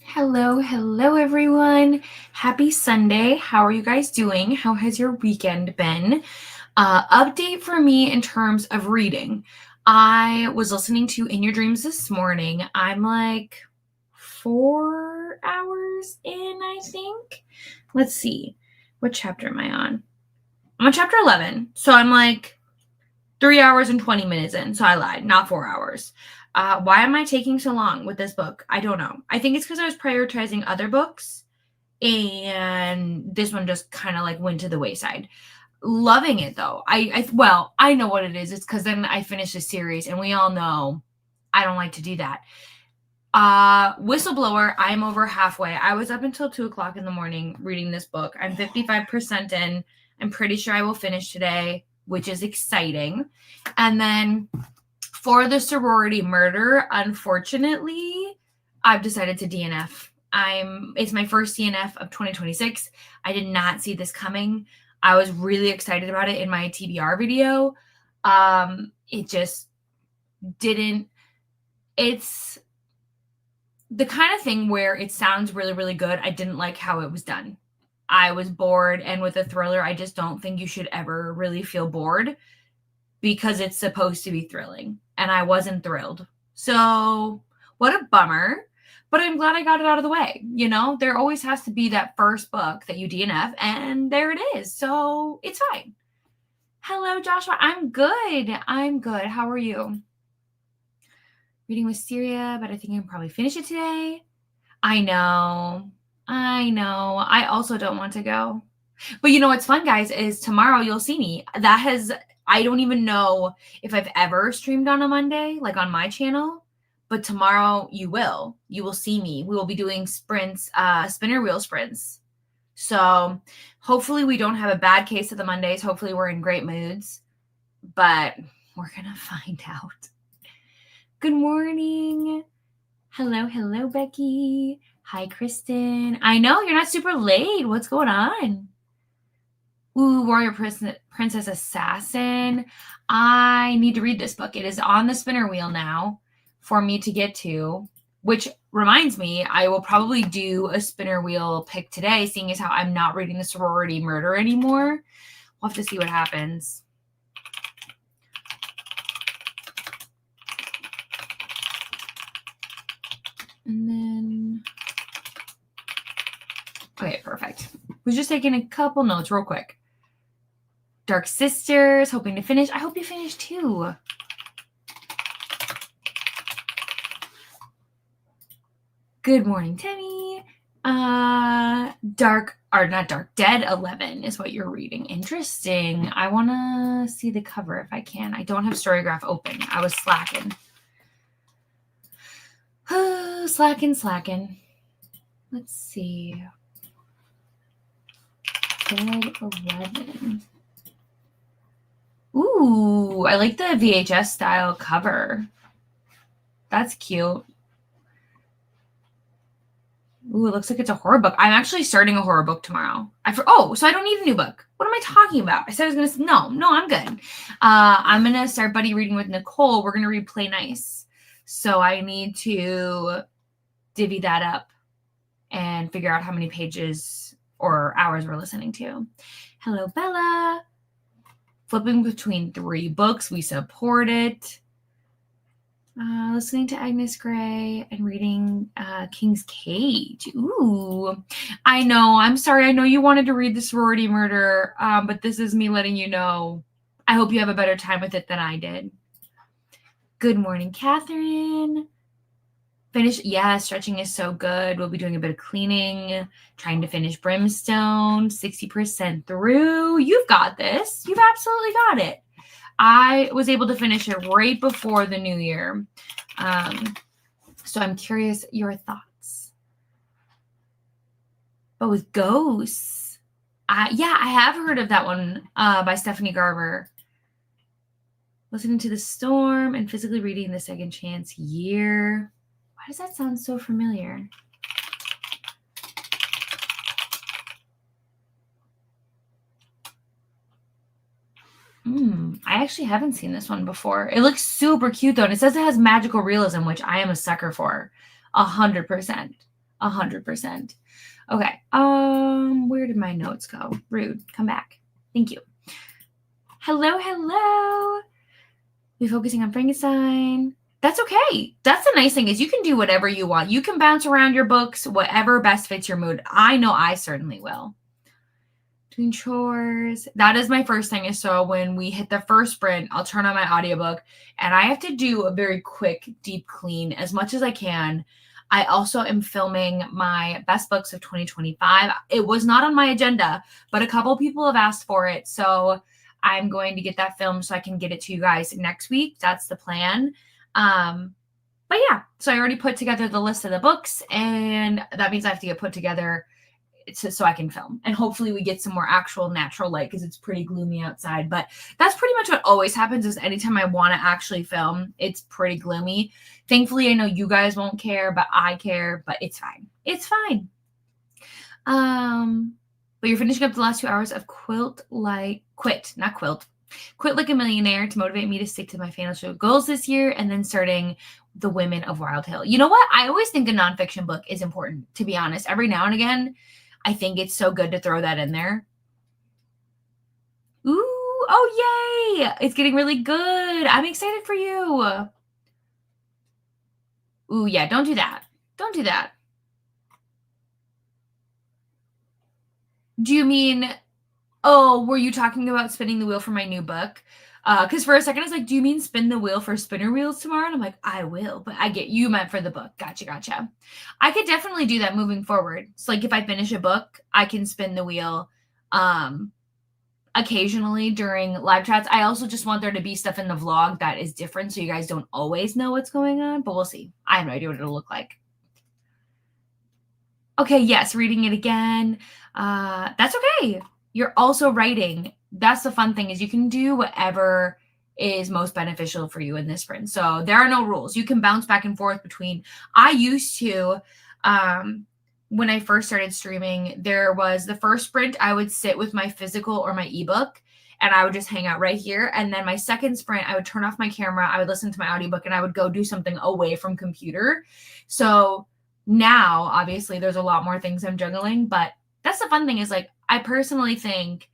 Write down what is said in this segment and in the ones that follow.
Hello everyone. Happy Sunday. How are you guys doing? How has your weekend been? Update for me in terms of reading. I was listening to In Your Dreams this morning. I'm like 4 hours in, I think. Let's see. What chapter am I on? I'm on chapter 11. So I'm like 3 hours and 20 minutes in. So I lied, not 4 hours. Why am I taking so long with this book? I don't know. I think it's because I was prioritizing other books and this one just kind of like went to the wayside. Loving it though. I know what it is. It's because then I finished a series and we all know I don't like to do that. Whistleblower, I'm over halfway. I was up until 2 o'clock in the morning reading this book. I'm 55% in. I'm pretty sure I will finish today, which is exciting. And then for the sorority murder, unfortunately, I've decided to DNF. It's my first DNF of 2026. I did not see this coming. I was really excited about it in my TBR video. It just didn't. It's the kind of thing where it sounds really, really good. I didn't like how it was done. I was bored, and with a thriller, I just don't think you should ever really feel bored because it's supposed to be thrilling, and I wasn't thrilled. So, what a bummer, but I'm glad I got it out of the way. You know, there always has to be that first book that you DNF, and there it is. So, it's fine. Hello, Joshua. I'm good. How are you? Reading Wisteria, but I think I can probably finish it today. I know. I also don't want to go. But you know what's fun, guys, is tomorrow you'll see me. I don't even know if I've ever streamed on a Monday, like on my channel, but tomorrow you will. You will see me. We will be doing sprints, spinner wheel sprints. So hopefully we don't have a bad case of the Mondays. Hopefully we're in great moods, but we're going to find out. Good morning. Hello, Becky. Hi, Kristen. I know you're not super late. What's going on? Ooh, Warrior Princess Assassin. I need to read this book. It is on the spinner wheel now for me to get to, which reminds me, I will probably do a spinner wheel pick today, seeing as how I'm not reading the sorority murder anymore. We'll have to see what happens. And then, okay, perfect. Was just taking a couple notes real quick. Dark Sisters, hoping to finish. I hope you finish too. Good morning, Timmy. Dead 11 is what you're reading. Interesting. I want to see the cover if I can. I don't have Storygraph open. I was slacking. Slacking. Let's see. Dead 11. Ooh, I like the VHS style cover. That's cute. Ooh, it looks like it's a horror book. I'm actually starting a horror book tomorrow. So I don't need a new book. What am I talking about? I said I was going to, no, I'm good. I'm going to start buddy reading with Nicole. We're going to read Play Nice. So I need to divvy that up and figure out how many pages or hours we're listening to. Hello, Bella. Flipping between 3 books. We support it. Listening to Agnes Grey and reading King's Cage. Ooh, I know. I'm sorry. I know you wanted to read the sorority murder, but this is me letting you know. I hope you have a better time with it than I did. Good morning, Catherine. Stretching is so good. We'll be doing a bit of cleaning, trying to finish Brimstone, 60% through. You've got this. You've absolutely got it. I was able to finish it right before the new year. So I'm curious your thoughts. But with Ghosts, I have heard of that one by Stephanie Garber. Listening to the Storm and physically reading The Second Chance Year. Why does that sound so familiar? I actually haven't seen this one before. It looks super cute though, and it says it has magical realism, which I am a sucker for, 100%. 100%. Okay. Where did my notes go? Rude. Come back. Thank you. Hello. We're focusing on Frankenstein. That's okay. That's the nice thing is you can do whatever you want. You can bounce around your books, whatever best fits your mood. I know I certainly will. Doing chores. That is my first thing. So when we hit the first sprint, I'll turn on my audiobook and I have to do a very quick, deep clean as much as I can. I also am filming my best books of 2025. It was not on my agenda, but a couple people have asked for it. So I'm going to get that filmed so I can get it to you guys next week. That's the plan. But yeah, so I already put together the list of the books and that means I have to get put together so I can film. And hopefully we get some more actual natural light because it's pretty gloomy outside. But that's pretty much what always happens is anytime I want to actually film, it's pretty gloomy. Thankfully, I know you guys won't care, but I care, but it's fine. It's fine. But you're finishing up the last 2 hours of Quit Like a Millionaire to motivate me to stick to my financial goals this year and then starting The Women of Wild Hill. You know what? I always think a nonfiction book is important, to be honest. Every now and again, I think it's so good to throw that in there. Ooh, oh, yay. It's getting really good. I'm excited for you. Ooh, yeah, don't do that. Don't do that. Do you mean, oh, were you talking about spinning the wheel for my new book? Because for a second I was like, do you mean spin the wheel for spinner wheels tomorrow? And I'm like, I will, but I get you meant for the book. Gotcha. I could definitely do that moving forward. So like if I finish a book, I can spin the wheel occasionally during live chats. I also just want there to be stuff in the vlog that is different so you guys don't always know what's going on, but we'll see. I have no idea what it'll look like. Okay, yes, reading it again. That's okay. You're also writing. That's the fun thing is you can do whatever is most beneficial for you in this sprint. So there are no rules. You can bounce back and forth between. I used to, when I first started streaming, there was the first sprint, I would sit with my physical or my ebook and I would just hang out right here. And then my second sprint, I would turn off my camera, I would listen to my audiobook and I would go do something away from computer. So now, obviously, there's a lot more things I'm juggling, but that's the fun thing is like, I personally think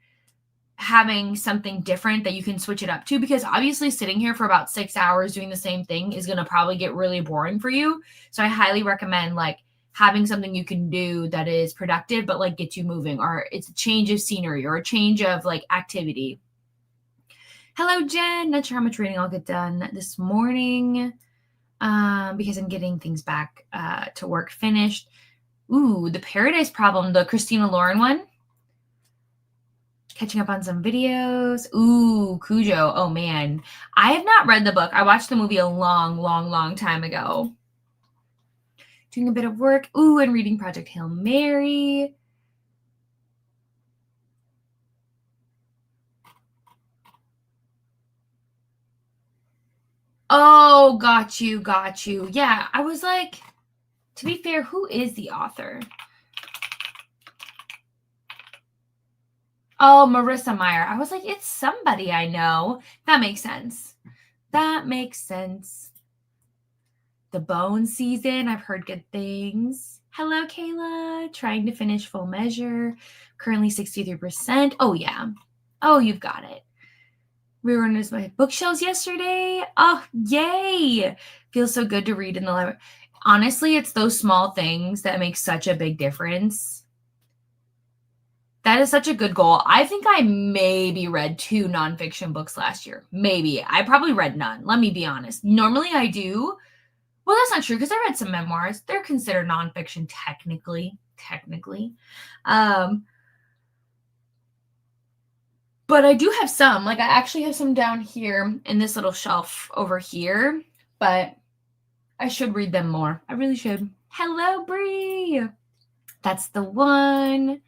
having something different that you can switch it up to, because obviously sitting here for about 6 hours doing the same thing is going to probably get really boring for you. So I highly recommend like having something you can do that is productive, but like gets you moving, or it's a change of scenery or a change of like activity. Hello, Jen. Not sure how much reading I'll get done this morning because I'm getting things back to work finished. Ooh, The Paradise Problem, the Christina Lauren one. Catching up on some videos. Ooh, Cujo. Oh, man. I have not read the book. I watched the movie a long time ago. Doing a bit of work. Ooh, and reading Project Hail Mary. Oh, got you. Yeah, I was like, to be fair, who is the author? Oh, Marissa Meyer. I was like, it's somebody I know. That makes sense. The Bone season. I've heard good things. Hello, Kayla. Trying to finish Full Measure. Currently 63%. Oh, yeah. Oh, you've got it. Reorganized my bookshelves yesterday. Oh, yay. Feels so good to read in the library. Honestly, it's those small things that make such a big difference. That is such a good goal. I think I maybe read 2 nonfiction books last year. Maybe. I probably read none. Let me be honest. Normally I do. Well, that's not true because I read some memoirs. They're considered nonfiction technically. But I do have some. Like I actually have some down here in this little shelf over here. But I should read them more. I really should. Hello, Bree. That's the one.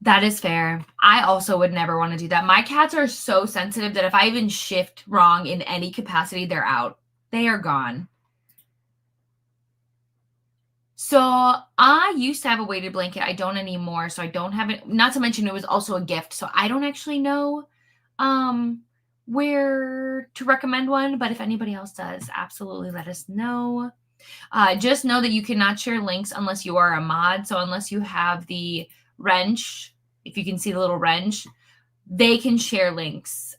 That is fair. I also would never want to do that. My cats are so sensitive that if I even shift wrong in any capacity, they're out. They are gone. So I used to have a weighted blanket. I don't anymore. So I don't have it. Not to mention it was also a gift. So I don't actually know where to recommend one. But if anybody else does, absolutely let us know. Just know that you cannot share links unless you are a mod. So unless you have the wrench, if you can see the little wrench, they can share links.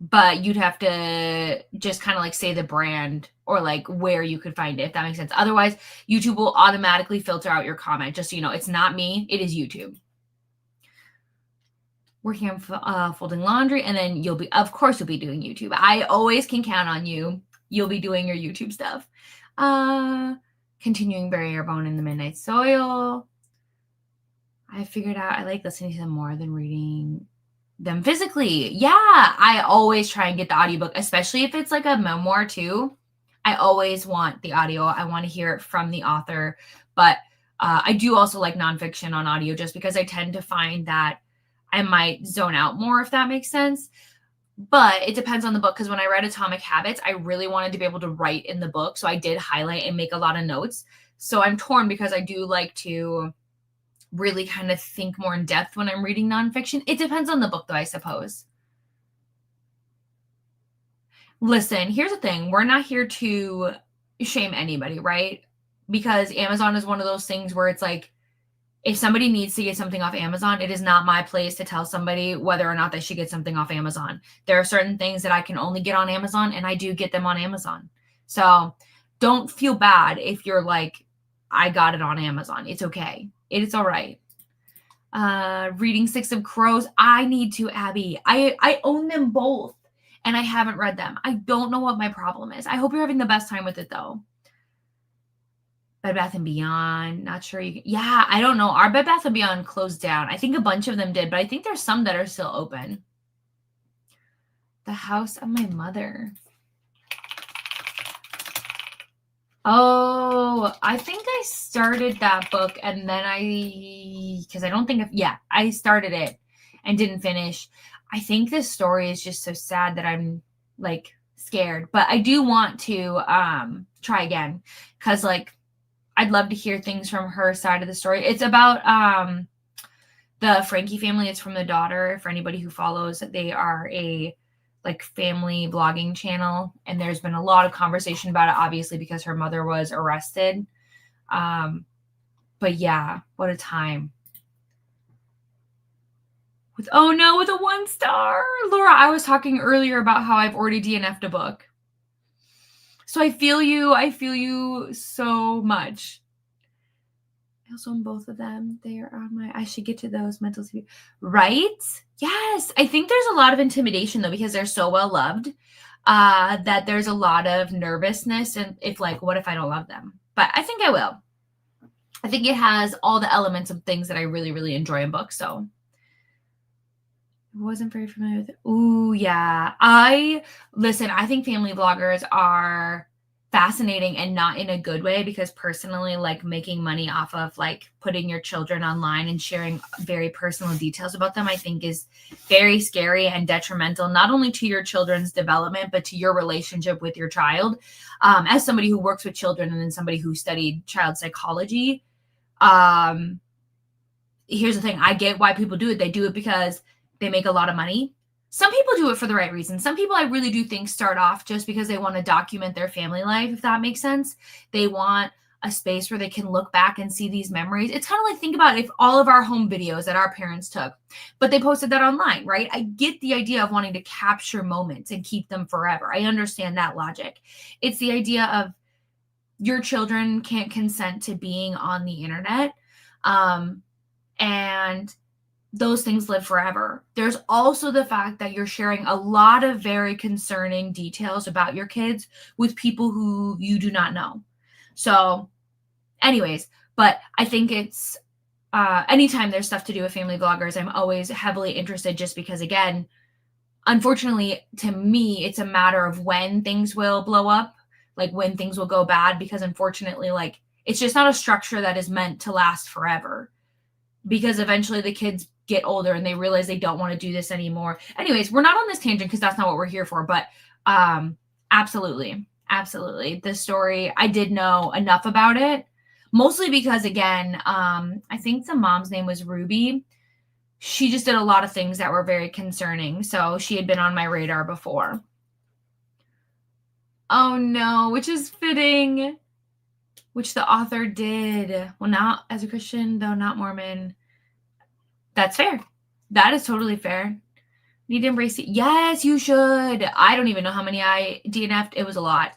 But you'd have to just kind of like say the brand or like where you could find it, if that makes sense. Otherwise, YouTube will automatically filter out your comment. Just so you know, it's not me, it is YouTube. Working on folding laundry, and then of course you'll be doing YouTube. I always can count on you. You'll be doing your YouTube stuff. Continuing Barry Airborne in the Midnight Soil. I figured out I like listening to them more than reading them physically. Yeah, I always try and get the audiobook, especially if it's like a memoir too. I always want the audio. I want to hear it from the author. But I do also like nonfiction on audio just because I tend to find that I might zone out more, if that makes sense. But it depends on the book, because when I read Atomic Habits, I really wanted to be able to write in the book. So I did highlight and make a lot of notes. So I'm torn because I do like to really kind of think more in depth when I'm reading nonfiction. It depends on the book, though, I suppose. Listen, here's the thing. We're not here to shame anybody, right? Because Amazon is one of those things where it's like, if somebody needs to get something off Amazon, it is not my place to tell somebody whether or not they should get something off Amazon. There are certain things that I can only get on Amazon, and I do get them on Amazon. So don't feel bad if you're like, I got it on Amazon. It's okay. It's all right. Reading Six of Crows. I need to, Abby. I own them both, and I haven't read them. I don't know what my problem is. I hope you're having the best time with it, though. Bed Bath & Beyond, not sure you can, yeah, I don't know. Our Bed Bath & Beyond closed down. I think a bunch of them did, but I think there's some that are still open. The House of My Mother. Oh, I think I started that book and then because I don't think I started it and didn't finish. I think this story is just so sad that I'm like scared, but I do want to try again, because like I'd love to hear things from her side of the story. It's about the Frankie family. It's from the daughter. For anybody who follows, they are a like family vlogging channel, and there's been a lot of conversation about it, obviously, because her mother was arrested. But yeah, what a time. With a 1 star. Laura, I was talking earlier about how I've already DNF'd a book. So I feel you so much. I also own both of them. They are on I should get to those mental TV. Right? Yes. I think there's a lot of intimidation though, because they're so well loved, that there's a lot of nervousness. And what if I don't love them? But I think I will. I think it has all the elements of things that I really, really enjoy in books. So I wasn't very familiar with it. Ooh, yeah. I think family vloggers are fascinating, and not in a good way, because personally, like making money off of like putting your children online and sharing very personal details about them, I think is very scary and detrimental, not only to your children's development, but to your relationship with your child. As somebody who works with children and then somebody who studied child psychology, here's the thing. I get why people do it. They do it because they make a lot of money. Some people do it for the right reasons. Some people I really do think start off just because they want to document their family life, if that makes sense. They want a space where they can look back and see these memories. It's kind of like, think about if all of our home videos that our parents took, but they posted that online, right? I get the idea of wanting to capture moments and keep them forever. I understand that logic. It's the idea of your children can't consent to being on the internet. And those things live forever. There's also the fact that you're sharing a lot of very concerning details about your kids with people who you do not know. So anyways, but I think it's anytime there's stuff to do with family vloggers, I'm always heavily interested, just because, again, unfortunately, to me, it's a matter of when things will blow up, like when things will go bad, because unfortunately, like, it's just not a structure that is meant to last forever, because eventually the kids get older and they realize they don't want to do this anymore. Anyways, we're not on this tangent because that's not what we're here for, but absolutely. The story, I did know enough about it, mostly because, again, I think the mom's name was Ruby. She just did a lot of things that were very concerning. So she had been on my radar before. Oh no, which is fitting. Which the author did. Well, not as a Christian, though not Mormon. That's fair. That is totally fair. Need to embrace it. Yes, you should. I don't even know how many I DNF'd. It was a lot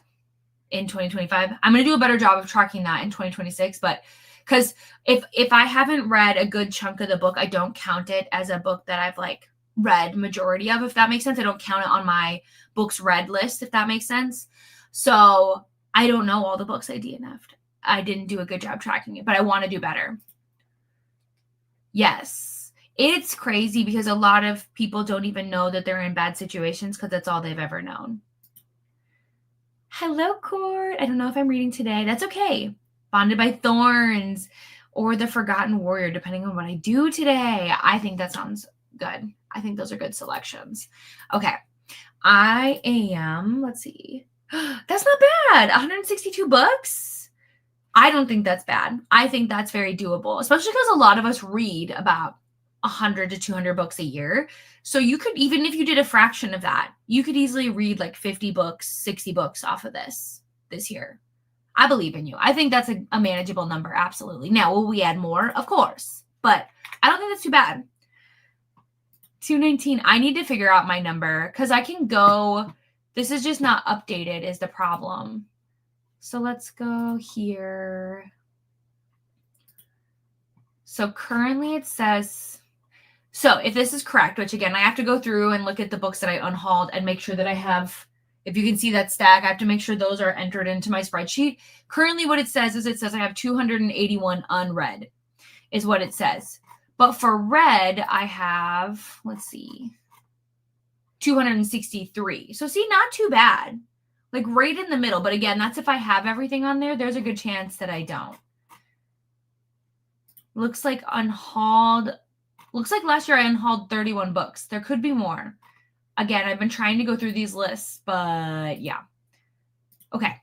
in 2025. I'm going to do a better job of tracking that in 2026, but because if I haven't read a good chunk of the book, I don't count it as a book that I've like read majority of, if that makes sense. I don't count it on my books read list, if that makes sense. So I don't know all the books I DNF'd. I didn't do a good job tracking it, but I want to do better. Yes. It's crazy because a lot of people don't even know that they're in bad situations because that's all they've ever known. Hello, Court. I don't know if I'm reading today. That's okay. Bonded by Thorns or The Forgotten Warrior, depending on what I do today. I think that sounds good. I think those are good selections. Okay. I am, let's see. That's not bad. 162 books. I don't think that's bad. I think that's very doable, especially because a lot of us read about 100 to 200 books a year. So you could, even if you did a fraction of that, you could easily read like 50 books, 60 books off of this year. I believe in you. I think that's a manageable number. Absolutely. Now, will we add more? Of course. But I don't think that's too bad. 219. I need to figure out my number because I can go. This is just not updated is the problem. So let's go here. So currently it says, so if this is correct, which again, I have to go through and look at the books that I unhauled and make sure that I have, if you can see that stack, I have to make sure those are entered into my spreadsheet. Currently what it says is I have 281 unread is what it says. But for read, I have, let's see, 263. So see, not too bad. Like right in the middle. But again, that's if I have everything on there. There's a good chance that I don't. Looks like unhauled. Looks like last year I unhauled 31 books. There could be more. Again, I've been trying to go through these lists, but yeah. Okay.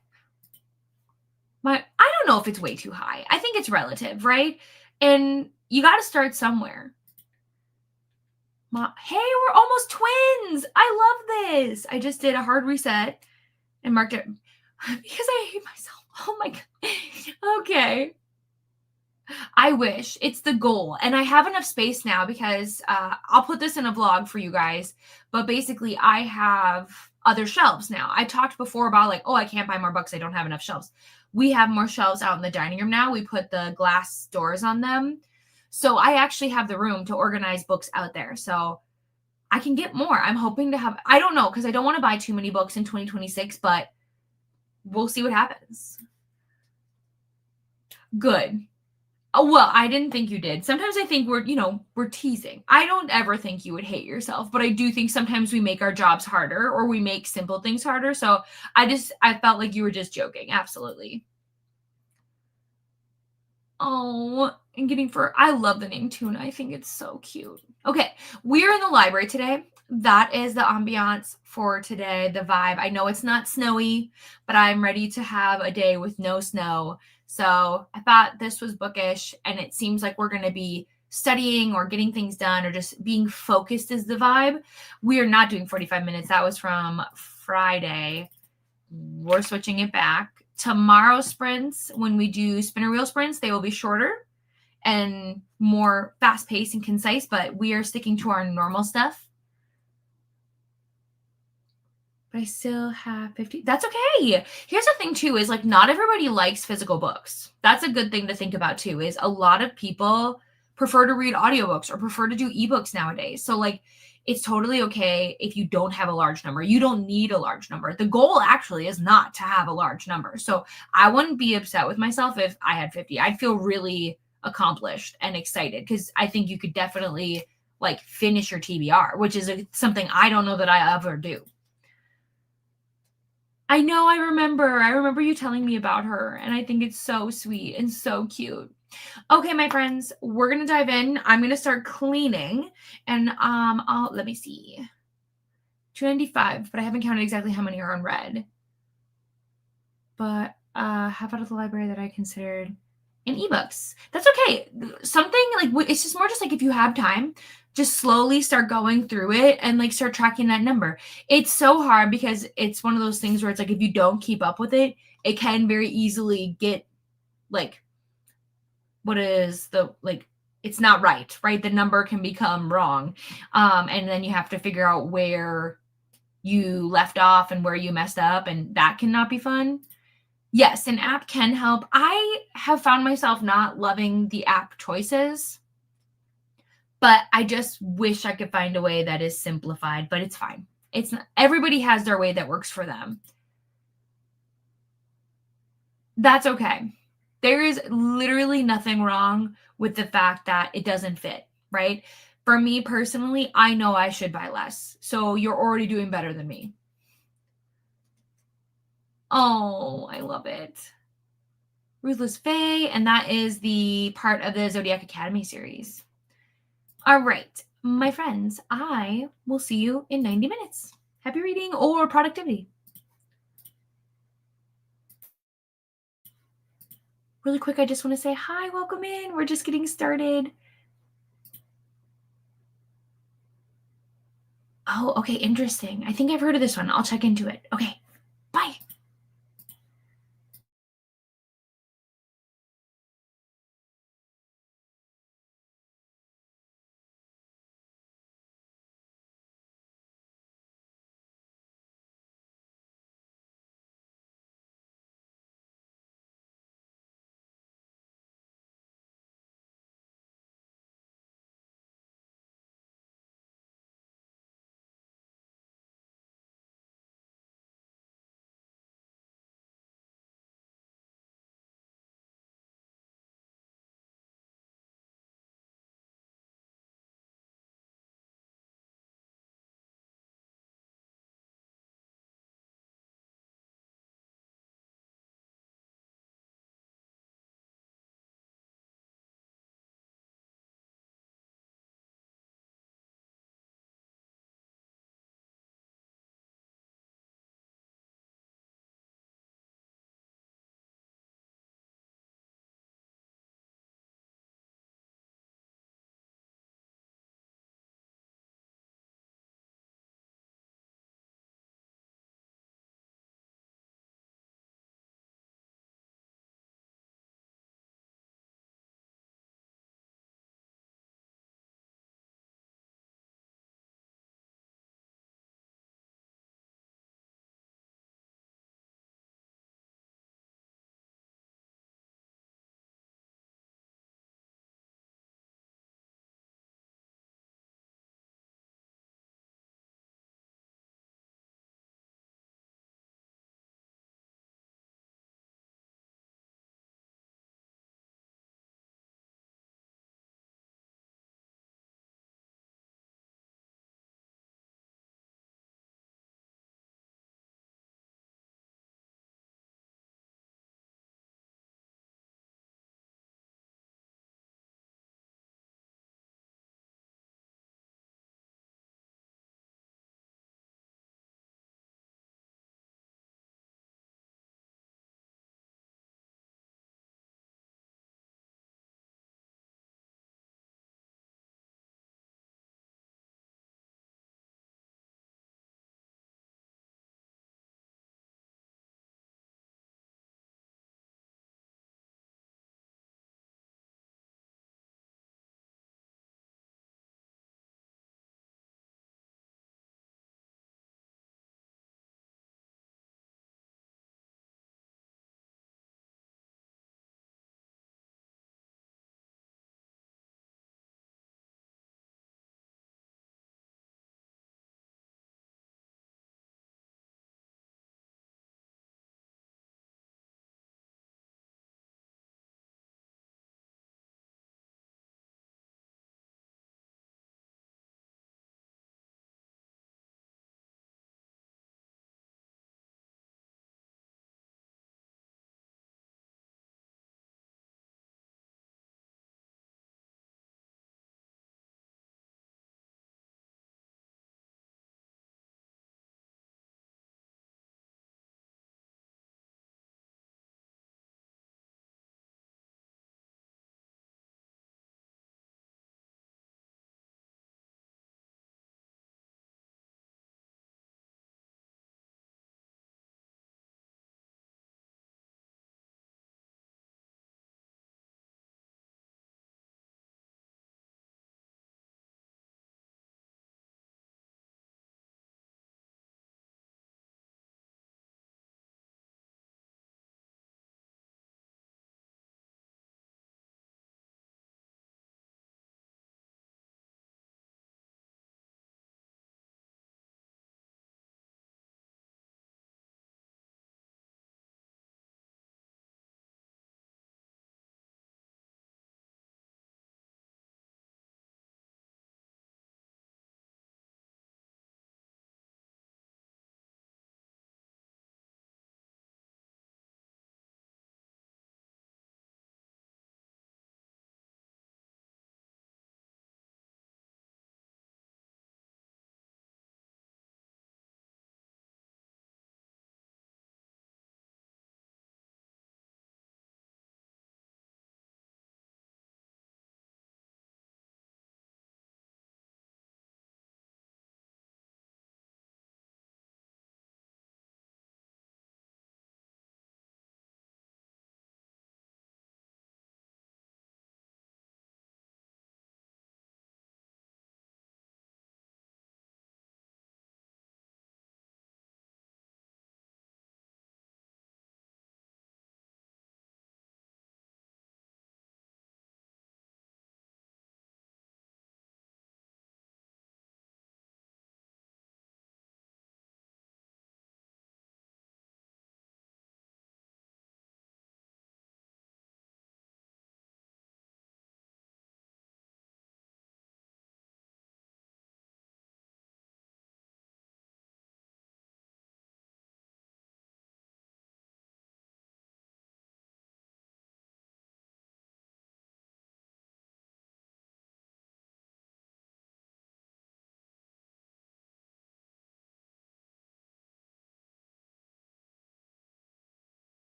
I don't know if it's way too high. I think it's relative, right? And you got to start somewhere. Hey, we're almost twins. I love this. I just did a hard reset and marked it because I hate myself. Oh my God. Okay. I wish. It's the goal. And I have enough space now because I'll put this in a vlog for you guys. But basically, I have other shelves now. I talked before about like, oh, I can't buy more books. I don't have enough shelves. We have more shelves out in the dining room now. We put the glass doors on them. So I actually have the room to organize books out there. So I can get more. I'm hoping to have, I don't know, because I don't want to buy too many books in 2026, but we'll see what happens. Good. Oh, well, I didn't think you did. Sometimes I think we're teasing. I don't ever think you would hate yourself, but I do think sometimes we make our jobs harder or we make simple things harder. So I felt like you were just joking. Absolutely. Oh, and I love the name Tuna. I think it's so cute. Okay, we're in the library today. That is the ambiance for today, the vibe. I know it's not snowy, but I'm ready to have a day with no snow. So I thought this was bookish, and it seems like we're going to be studying or getting things done or just being focused is the vibe. We are not doing 45 minutes. That was from Friday. We're switching it back. Tomorrow sprints, when we do spinner wheel sprints, they will be shorter and more fast-paced and concise, but we are sticking to our normal stuff. But I still have 50. That's okay. Here's the thing too, is like not everybody likes physical books. That's a good thing to think about too, is a lot of people prefer to read audiobooks or prefer to do ebooks nowadays. So like it's totally okay if you don't have a large number. You don't need a large number. The goal actually is not to have a large number. So I wouldn't be upset with myself if I had 50. I'd feel really accomplished and excited because I think you could definitely like finish your TBR, which is something I don't know that I ever do. I know, I remember you telling me about her, and I think it's so sweet and so cute. Okay, my friends, we're going to dive in. I'm going to start cleaning, and let me see. 295, but I haven't counted exactly how many are on red. But how about at the library that I considered and ebooks. That's okay. Something like it's just more just like if you have time, just slowly start going through it and like start tracking that number. It's so hard because it's one of those things where it's like if you don't keep up with it, it can very easily get like what is the like it's not right, right? The number can become wrong. And then you have to figure out where you left off and where you messed up, and that cannot be fun. Yes, an app can help. I have found myself not loving the app choices, but I just wish I could find a way that is simplified, but it's fine. It's not, everybody has their way that works for them. That's okay. There is literally nothing wrong with the fact that it doesn't fit, right? For me personally, I know I should buy less. So you're already doing better than me. Oh, I love it. Ruthless Fae, and that is the part of the Zodiac Academy series. All right, my friends, I will see you in 90 minutes. Happy reading or productivity. Really quick, I just want to say hi, welcome in. We're just getting started. Oh, okay, interesting. I think I've heard of this one. I'll check into it. Okay, bye.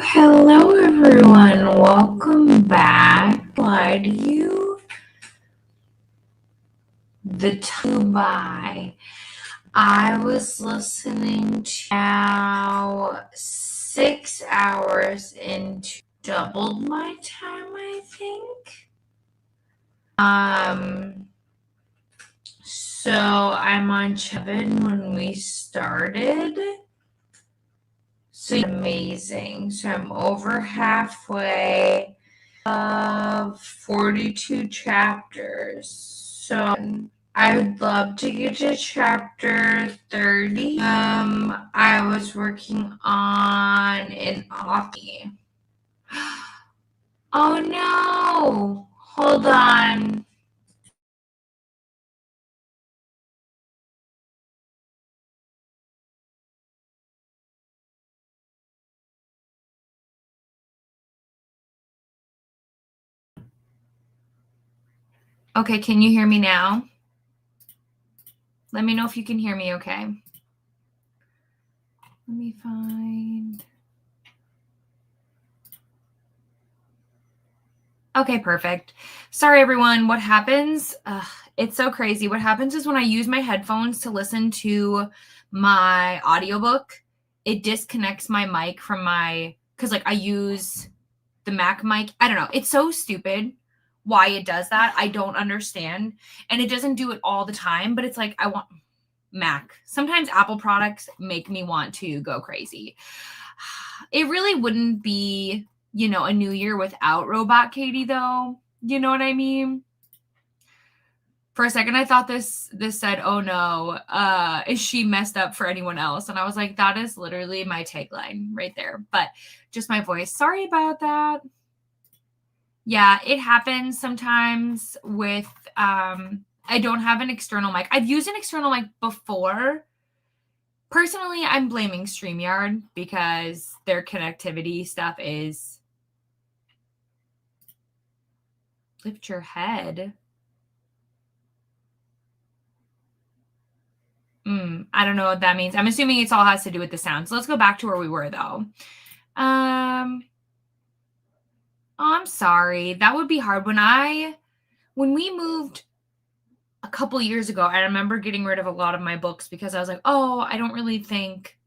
hello everyone. Welcome back. Why do you? The Tubai. I was listening to now 6 hours into doubled my time, I think. So I'm on 7 when we started. So amazing. So I'm over halfway of 42 chapters. So I would love to get to chapter 30. I was working on an offie. Oh no! Hold on. Okay, can you hear me now? Let me know if you can hear me okay. Let me find. Okay, perfect. Sorry, everyone. What happens? It's so crazy. What happens is when I use my headphones to listen to my audiobook, it disconnects my mic from my, because like I use the Mac mic. I don't know. It's so stupid why it does that. I don't understand. And it doesn't do it all the time, but it's like I want Mac. Sometimes Apple products make me want to go crazy. It really wouldn't be, a new year without Robot Katie, though. You know what I mean? For a second, I thought this said, "Oh no, is she messed up for anyone else?" And I was like, that is literally my tagline right there. But just my voice. Sorry about that. Yeah, it happens sometimes with. I don't have an external mic. I've used an external mic before. Personally, I'm blaming StreamYard because their connectivity stuff is. Lift your head. I don't know what that means. I'm assuming it's all has to do with the sound. So let's go back to where we were, though. Oh, I'm sorry. That would be hard. When we moved a couple years ago, I remember getting rid of a lot of my books because I was like, oh, I don't really think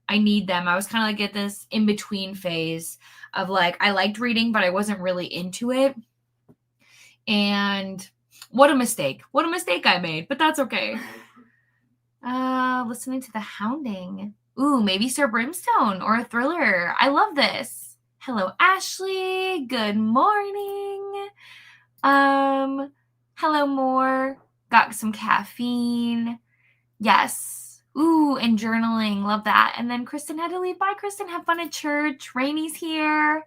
I need them. I was kind of like at this in-between phase of like, I liked reading, but I wasn't really into it. And what a mistake. What a mistake I made, but that's okay. Listening to The Hounding. Ooh, maybe Sir Brimstone or a thriller. I love this. Hello, Ashley. Good morning. Hello, Moore. Got some caffeine. Yes. Ooh, and journaling. Love that. And then Kristen had to leave. Bye, Kristen. Have fun at church. Rainy's here.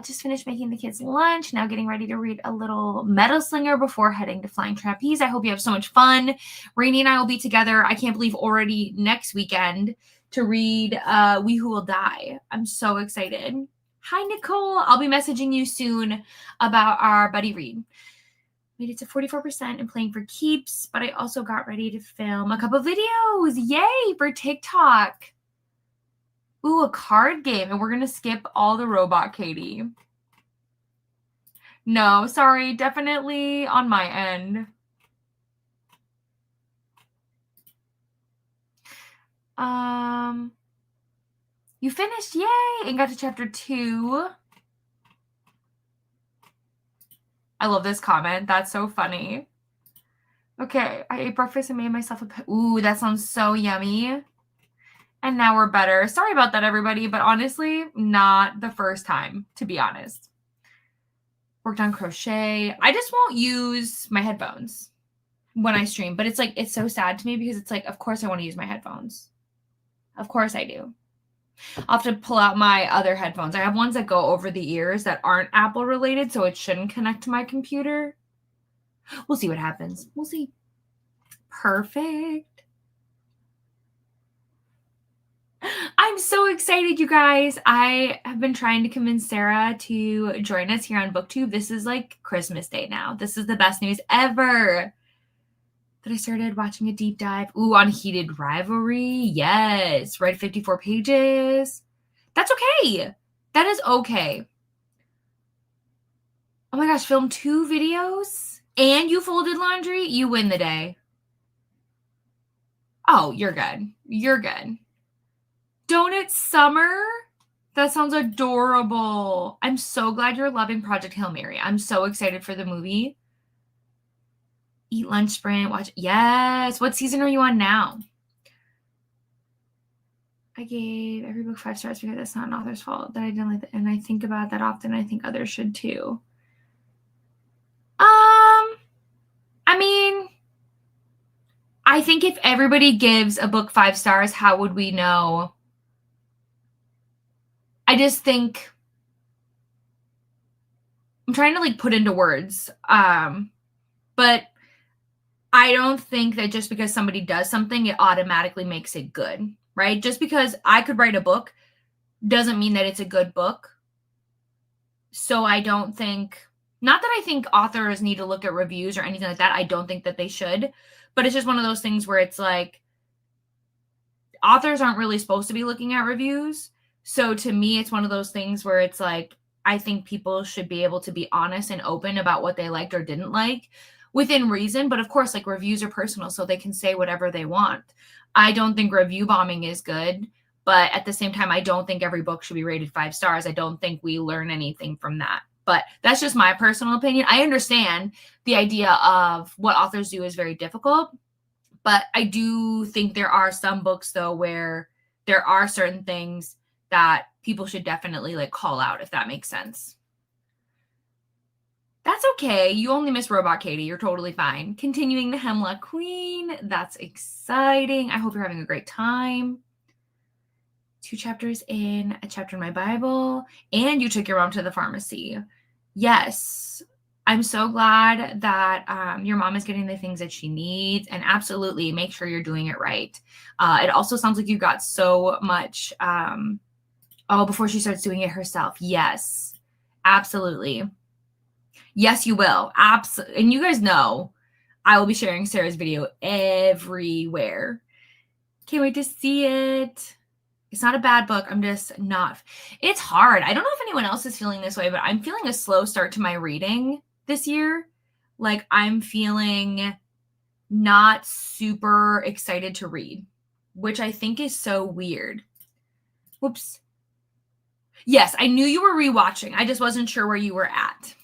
Just finished making the kids lunch. Now getting ready to read a little Meadow Slinger before heading to Flying Trapeze. I hope you have so much fun. Rainy and I will be together. I can't believe already next weekend to read We Who Will Die. I'm so excited. Hi, Nicole. I'll be messaging you soon about our buddy read. Made it to 44% and playing for keeps, but I also got ready to film a couple videos. Yay, for TikTok. Ooh, a card game. And we're going to skip all the Robot Katie. No, sorry. Definitely on my end. You finished. Yay. And got to chapter 2. I love this comment. That's so funny. Okay. I ate breakfast and made myself a... Ooh, that sounds so yummy. And now we're better. Sorry about that, everybody. But honestly, not the first time, to be honest. Worked on crochet. I just won't use my headphones when I stream. But it's like, it's so sad to me because it's like, of course I want to use my headphones. Of course I do. I'll have to pull out my other headphones. I have ones that go over the ears that aren't Apple related, so it shouldn't connect to my computer. We'll see what happens. We'll see. Perfect. I'm so excited, you guys. I have been trying to convince Sarah to join us here on BookTube. This is like Christmas Day now. This is the best news ever. That I started watching a deep dive. Ooh, on Heated Rivalry. Yes. Read 54 pages. That's okay. That is okay. Oh my gosh, film 2 videos and you folded laundry? You win the day. Oh, you're good. You're good. Donut Summer? That sounds adorable. I'm so glad you're loving Project Hail Mary. I'm so excited for the movie. Eat Lunch Sprint. Watch. Yes. What season are you on now? I gave every book 5 stars because it's not an author's fault that I didn't like it. And I think about that often. I think others should too. I mean, I think if everybody gives a book 5 stars, how would we know? I just think I'm trying to like put into words. But I don't think that just because somebody does something, it automatically makes it good, right? Just because I could write a book doesn't mean that it's a good book. So I don't think, not that I think authors need to look at reviews or anything like that. I don't think that they should, but it's just one of those things where it's like, authors aren't really supposed to be looking at reviews. So to me, it's one of those things where it's like, I think people should be able to be honest and open about what they liked or didn't like within reason. But of course, like reviews are personal, so they can say whatever they want. I don't think review bombing is good, but at the same time, I don't think every book should be rated 5 stars. I don't think we learn anything from that. But that's just my personal opinion. I understand the idea of what authors do is very difficult, but I do think there are some books though where there are certain things that people should definitely like call out, if that makes sense. That's okay. You only miss Robot Katie. You're totally fine. Continuing the Hemlock Queen. That's exciting. I hope you're having a great time. 2 chapters in, a chapter in my Bible, and you took your mom to the pharmacy. Yes. I'm so glad that your mom is getting the things that she needs, and absolutely make sure you're doing it right. It also sounds like you got so much, before she starts doing it herself. Yes, absolutely. Yes, you will. Absolutely. And you guys know I will be sharing Sarah's video everywhere. Can't wait to see it. It's not a bad book. I'm just not. It's hard. I don't know if anyone else is feeling this way, but I'm feeling a slow start to my reading this year. Like I'm feeling not super excited to read, which I think is so weird. Whoops. Yes, I knew you were rewatching. I just wasn't sure where you were at.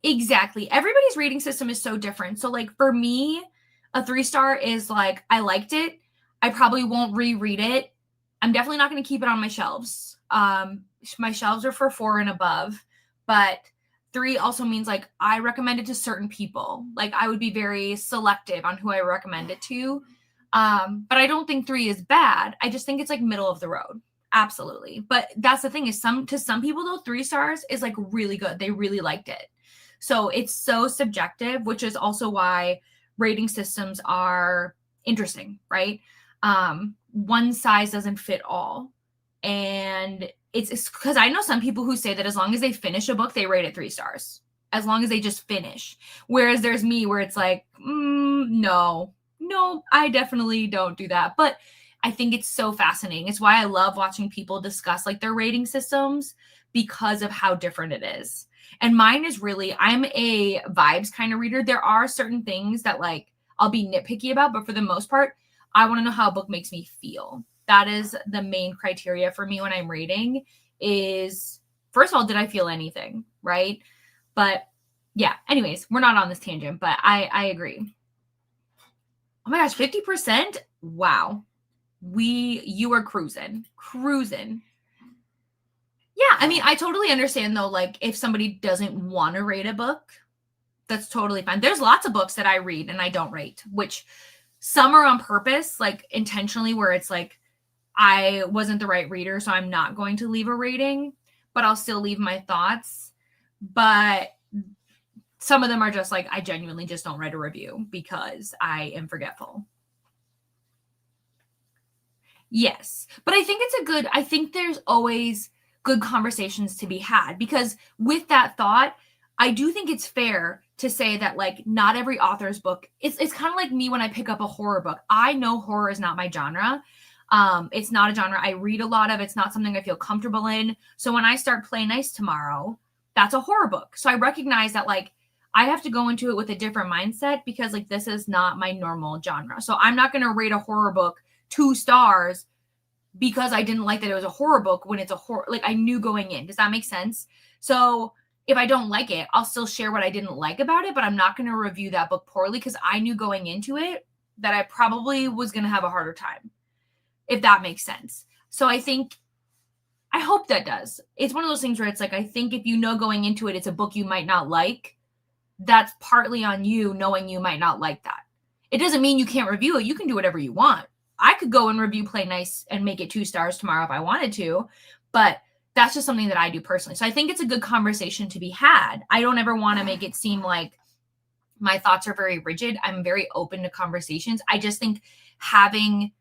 Exactly. Everybody's reading system is so different. So like for me, a 3-star is like, I liked it. I probably won't reread it. I'm definitely not going to keep it on my shelves. My shelves are for 4 and above, but 3 also means like I recommend it to certain people. Like I would be very selective on who I recommend it to. But I don't think 3 is bad. I just think it's like middle of the road. Absolutely. But that's the thing is to some people though, 3 stars is like really good. They really liked it. So it's so subjective, which is also why rating systems are interesting, right? One size doesn't fit all. And it's because I know some people who say that as long as they finish a book, they rate it 3 stars, as long as they just finish. Whereas there's me where it's like, no, I definitely don't do that. But I think it's so fascinating. It's why I love watching people discuss like their rating systems because of how different it is. And mine is really, I'm a vibes kind of reader. There are certain things that like I'll be nitpicky about, but for the most part, I want to know how a book makes me feel. That is the main criteria for me when I'm rating is, first of all, did I feel anything, right? But yeah, anyways, we're not on this tangent, but I agree. Oh my gosh, 50%? Wow. You are cruising. Yeah, I mean, I totally understand though, like if somebody doesn't want to rate a book, that's totally fine. There's lots of books that I read and I don't rate, which some are on purpose, like intentionally, where it's like I wasn't the right reader, so I'm not going to leave a rating, but I'll still leave my thoughts. But some of them are just like, I genuinely just don't write a review because I am forgetful. Yes, but I think I think there's always good conversations to be had, because with that thought, I do think it's fair to say that like not every author's book, it's kind of like me when I pick up a horror book. I know horror is not my genre. It's not a genre I read a lot of. It's not something I feel comfortable in. So when I start Play Nice tomorrow, that's a horror book. So I recognize that like I have to go into it with a different mindset because like this is not my normal genre. So I'm not going to rate a horror book 2 stars because I didn't like that it was a horror book when it's a horror. Like I knew going in. Does that make sense? So if I don't like it, I'll still share what I didn't like about it, but I'm not going to review that book poorly because I knew going into it that I probably was going to have a harder time, if that makes sense. So I hope that does. It's one of those things where it's like, I think if you know going into it, it's a book you might not like, that's partly on you knowing you might not like that. It doesn't mean you can't review it. You can do whatever you want. I could go and review Play Nice and make it 2 stars tomorrow if I wanted to, but that's just something that I do personally. So I think it's a good conversation to be had. I don't ever want to make it seem like my thoughts are very rigid. I'm very open to conversations. I just think having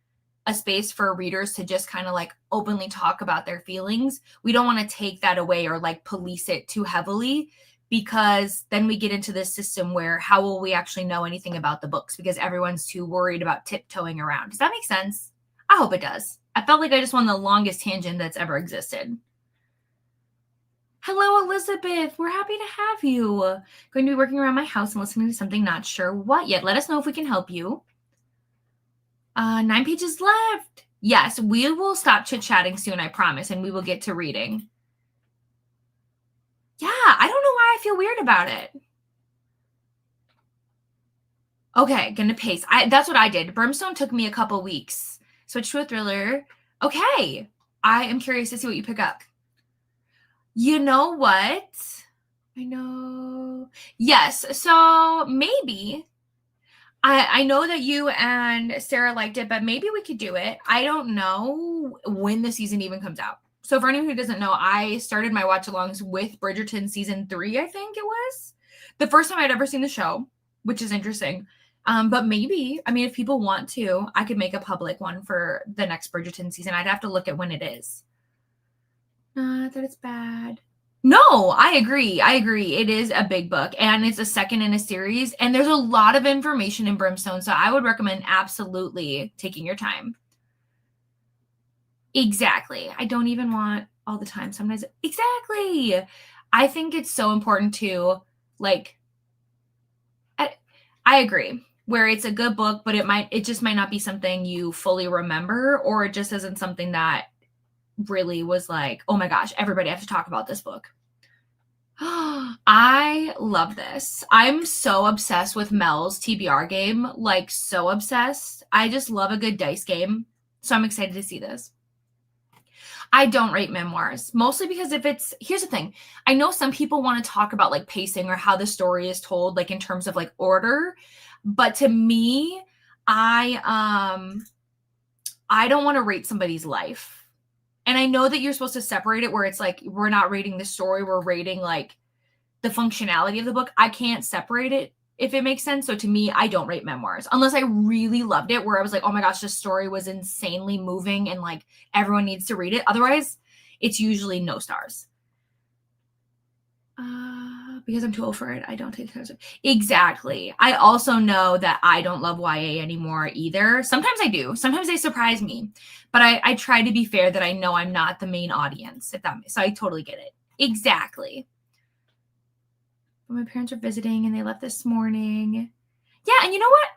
a space for readers to just kind of like openly talk about their feelings, we don't want to take that away or like police it too heavily, because then we get into this system where how will we actually know anything about the books because everyone's too worried about tiptoeing around. Does that make sense? I hope it does. I felt like I just won the longest tangent that's ever existed. Hello, Elizabeth. We're happy to have you. Going to be working around my house and listening to something, not sure what yet. Let us know if we can help you. 9 pages left. Yes, we will stop chit-chatting soon, I promise, and we will get to reading. Yeah, I don't know why I feel weird about it. Okay, gonna pace. That's what I did. Brimstone took me a couple weeks. Switch to a thriller. Okay, I am curious to see what you pick up. You know what? I know. Yes, so maybe. I know that you and Sarah liked it, but maybe we could do it. I don't know when the season even comes out. So for anyone who doesn't know, I started my watch-alongs with Bridgerton season 3, I think it was. The first time I'd ever seen the show, which is interesting. But maybe, I mean, if people want to, I could make a public one for the next Bridgerton season. I'd have to look at when it is. Not that it's bad. No, I agree. It is a big book and it's a second in a series and there's a lot of information in Brimstone. So I would recommend absolutely taking your time. Exactly. I don't even want all the time. Sometimes, exactly. I think it's so important to like, I agree where it's a good book, but it just might not be something you fully remember, or it just isn't something that really was like, oh my gosh, everybody has to talk about this book. I love this. I'm so obsessed with Mel's TBR game, like so obsessed. I just love a good dice game. So I'm excited to see this. I don't rate memoirs, mostly because here's the thing. I know some people want to talk about like pacing or how the story is told, like in terms of like order. But to me, I don't want to rate somebody's life. And I know that you're supposed to separate it where it's like, we're not rating the story, we're rating like the functionality of the book. I can't separate it, if it makes sense. So to me, I don't rate memoirs unless I really loved it, where I was like, oh my gosh, this story was insanely moving and like everyone needs to read it. Otherwise, it's usually no stars. Because I'm too old for it, I don't take it. Exactly. I also know that I don't love YA anymore either. Sometimes I do. Sometimes they surprise me. But I try to be fair that I know I'm not the main audience. So I totally get it. Exactly. My parents are visiting and they left this morning. Yeah, and you know what?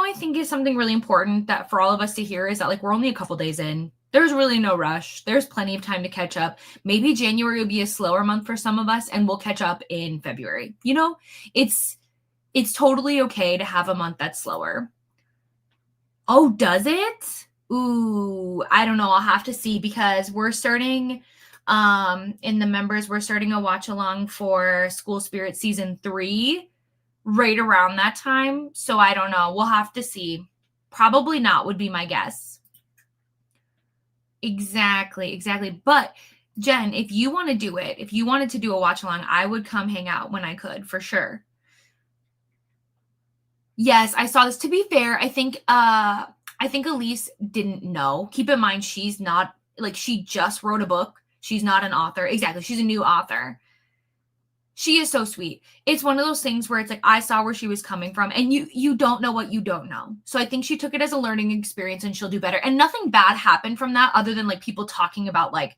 I think is something really important that for all of us to hear is that like we're only a couple days in. There's really no rush. There's plenty of time to catch up. Maybe January will be a slower month for some of us and we'll catch up in February. It's totally okay to have a month that's slower. Oh, does it? Ooh, I don't know. I'll have to see because we're starting in the members, we're starting a watch along for School Spirit season 3 right around that time. So I don't know. We'll have to see. Probably not would be my guess. Exactly. But Jen, if you want to do it, if you wanted to do a watch along, I would come hang out when I could, for sure. Yes, I saw this. To be fair, I think Elise didn't know. Keep in mind, she's not like, she just wrote a book. She's not an author. Exactly. She's a new author. She is so sweet. It's one of those things where it's like I saw where she was coming from, and you don't know what you don't know. So I think she took it as a learning experience and she'll do better. And nothing bad happened from that other than like people talking about like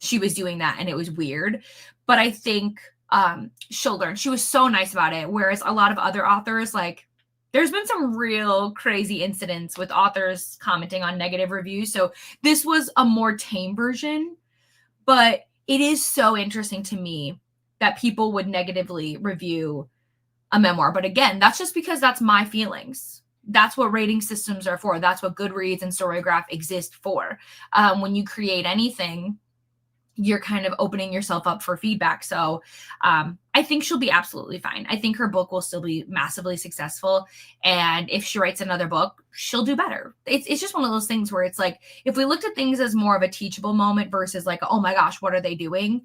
she was doing that and it was weird. But I think she'll learn. She was so nice about it. Whereas a lot of other authors, like there's been some real crazy incidents with authors commenting on negative reviews. So this was a more tame version, but it is so interesting to me that people would negatively review a memoir. But again, that's just because that's my feelings. That's what rating systems are for. That's what Goodreads and Storygraph exist for. When you create anything, you're kind of opening yourself up for feedback. So I think she'll be absolutely fine. I think her book will still be massively successful. And if she writes another book, she'll do better. It's just one of those things where it's like, if we looked at things as more of a teachable moment versus like, oh my gosh, what are they doing?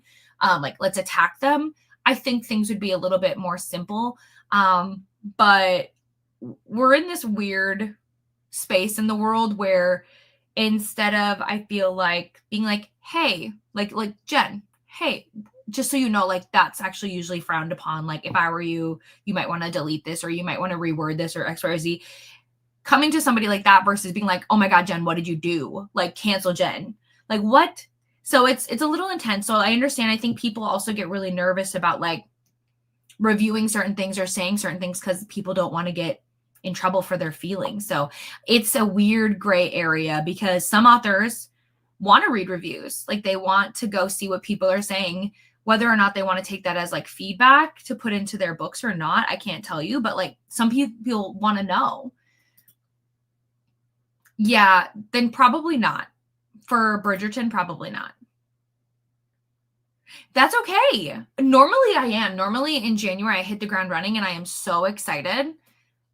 Like, let's attack them. I think things would be a little bit more simple. But we're in this weird space in the world where instead of I feel like being like, hey, like Jen, hey, just so you know, like that's actually usually frowned upon. Like if I were you, you might want to delete this or you might want to reword this or X, Y, or Z. Coming to somebody like that versus being like, oh my God, Jen, what did you do? Like cancel Jen. Like what? So it's a little intense. So I understand. I think people also get really nervous about like reviewing certain things or saying certain things because people don't want to get in trouble for their feelings. So it's a weird gray area because some authors want to read reviews. Like they want to go see what people are saying, whether or not they want to take that as like feedback to put into their books or not. I can't tell you, but like some people want to know. Yeah, then probably not. For Bridgerton, probably not. That's okay. Normally I am. Normally in January I hit the ground running and I am so excited.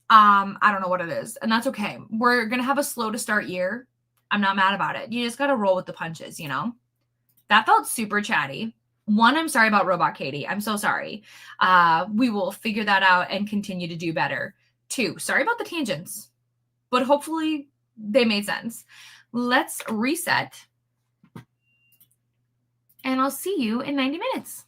I don't know what it is, and that's okay. We're gonna have a slow to start year. I'm not mad about it. You just gotta roll with the punches, you know? That felt super chatty. One, I'm sorry about Robot Katie. I'm so sorry. We will figure that out and continue to do better. Two, sorry about the tangents, but hopefully they made sense. Let's reset, and I'll see you in 90 minutes.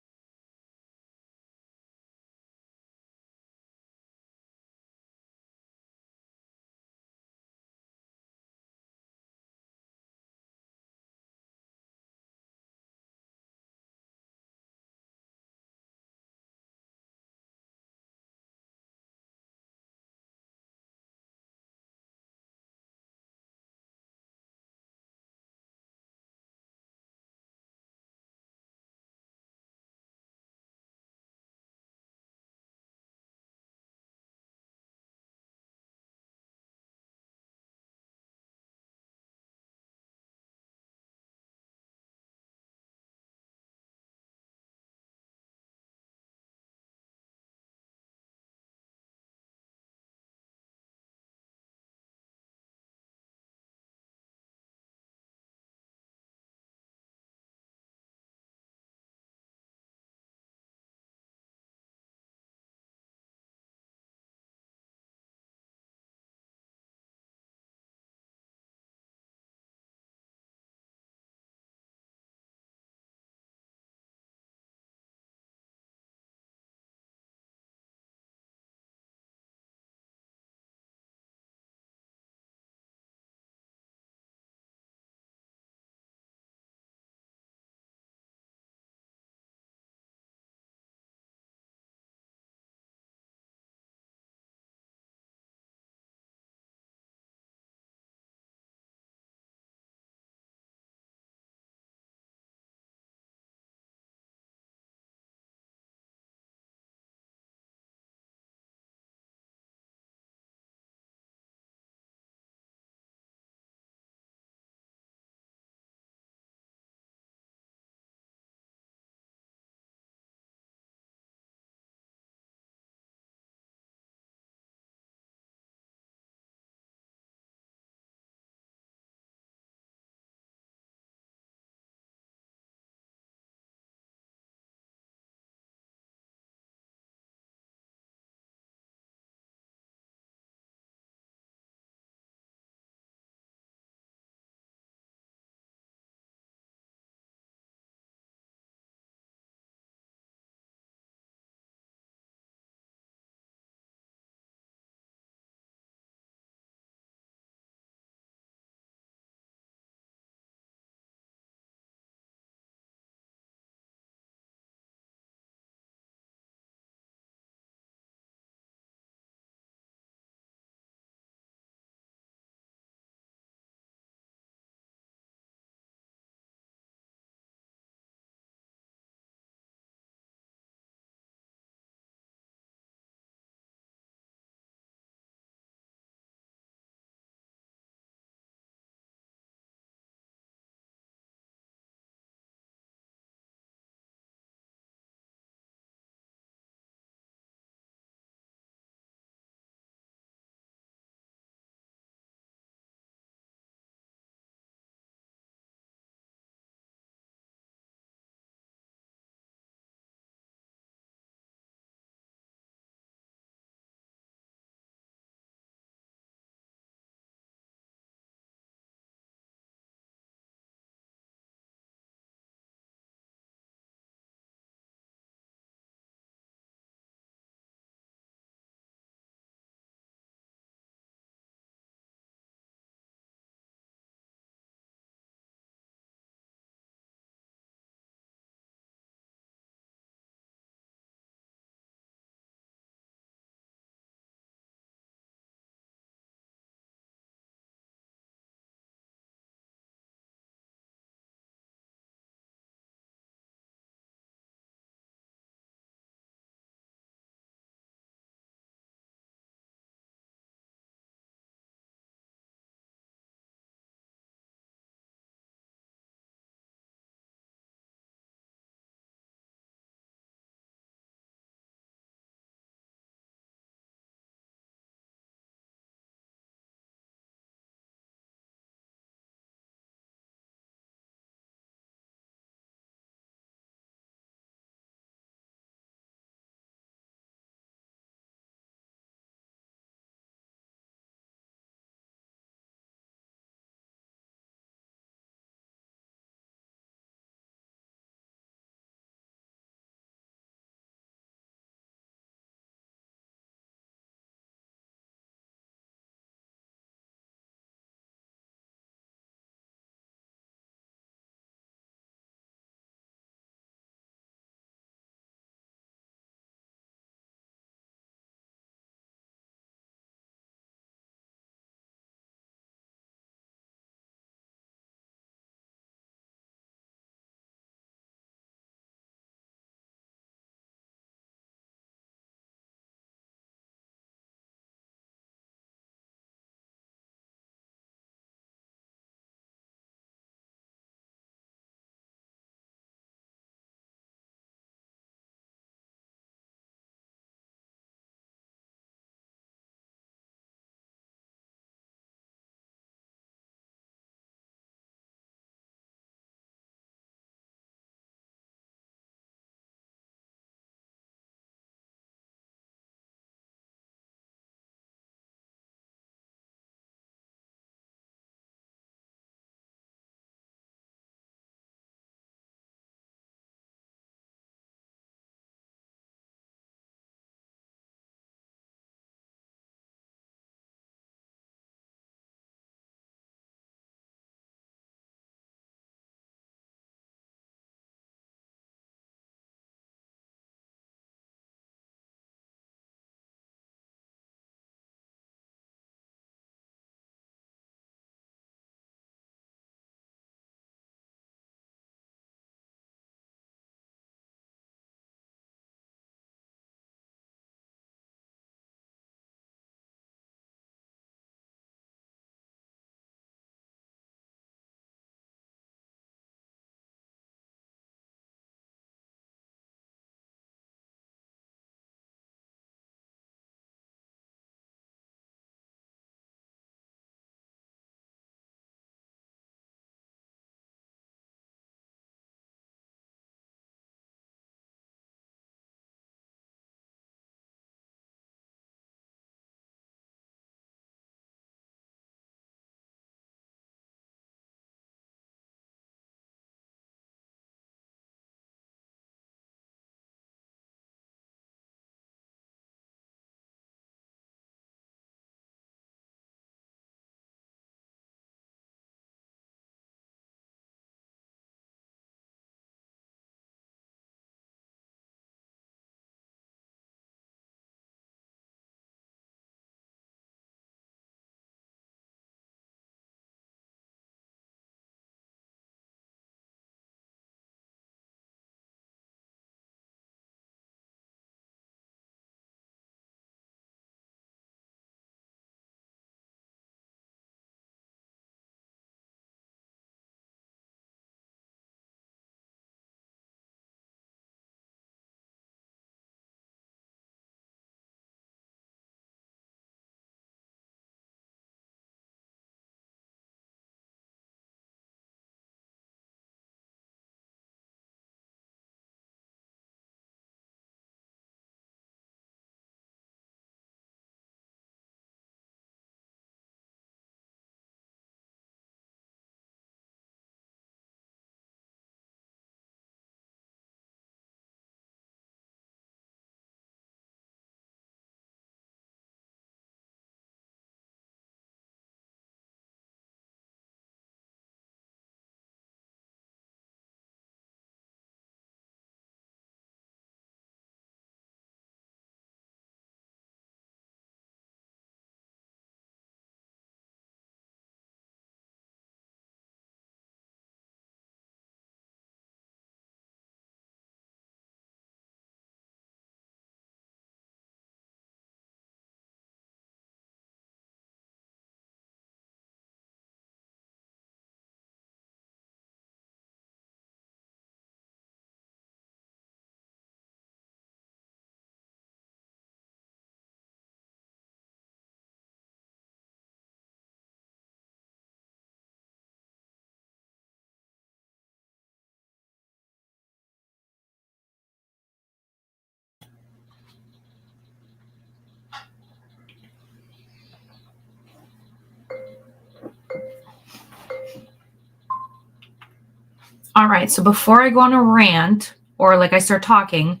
All right, so before I go on a rant or like I start talking,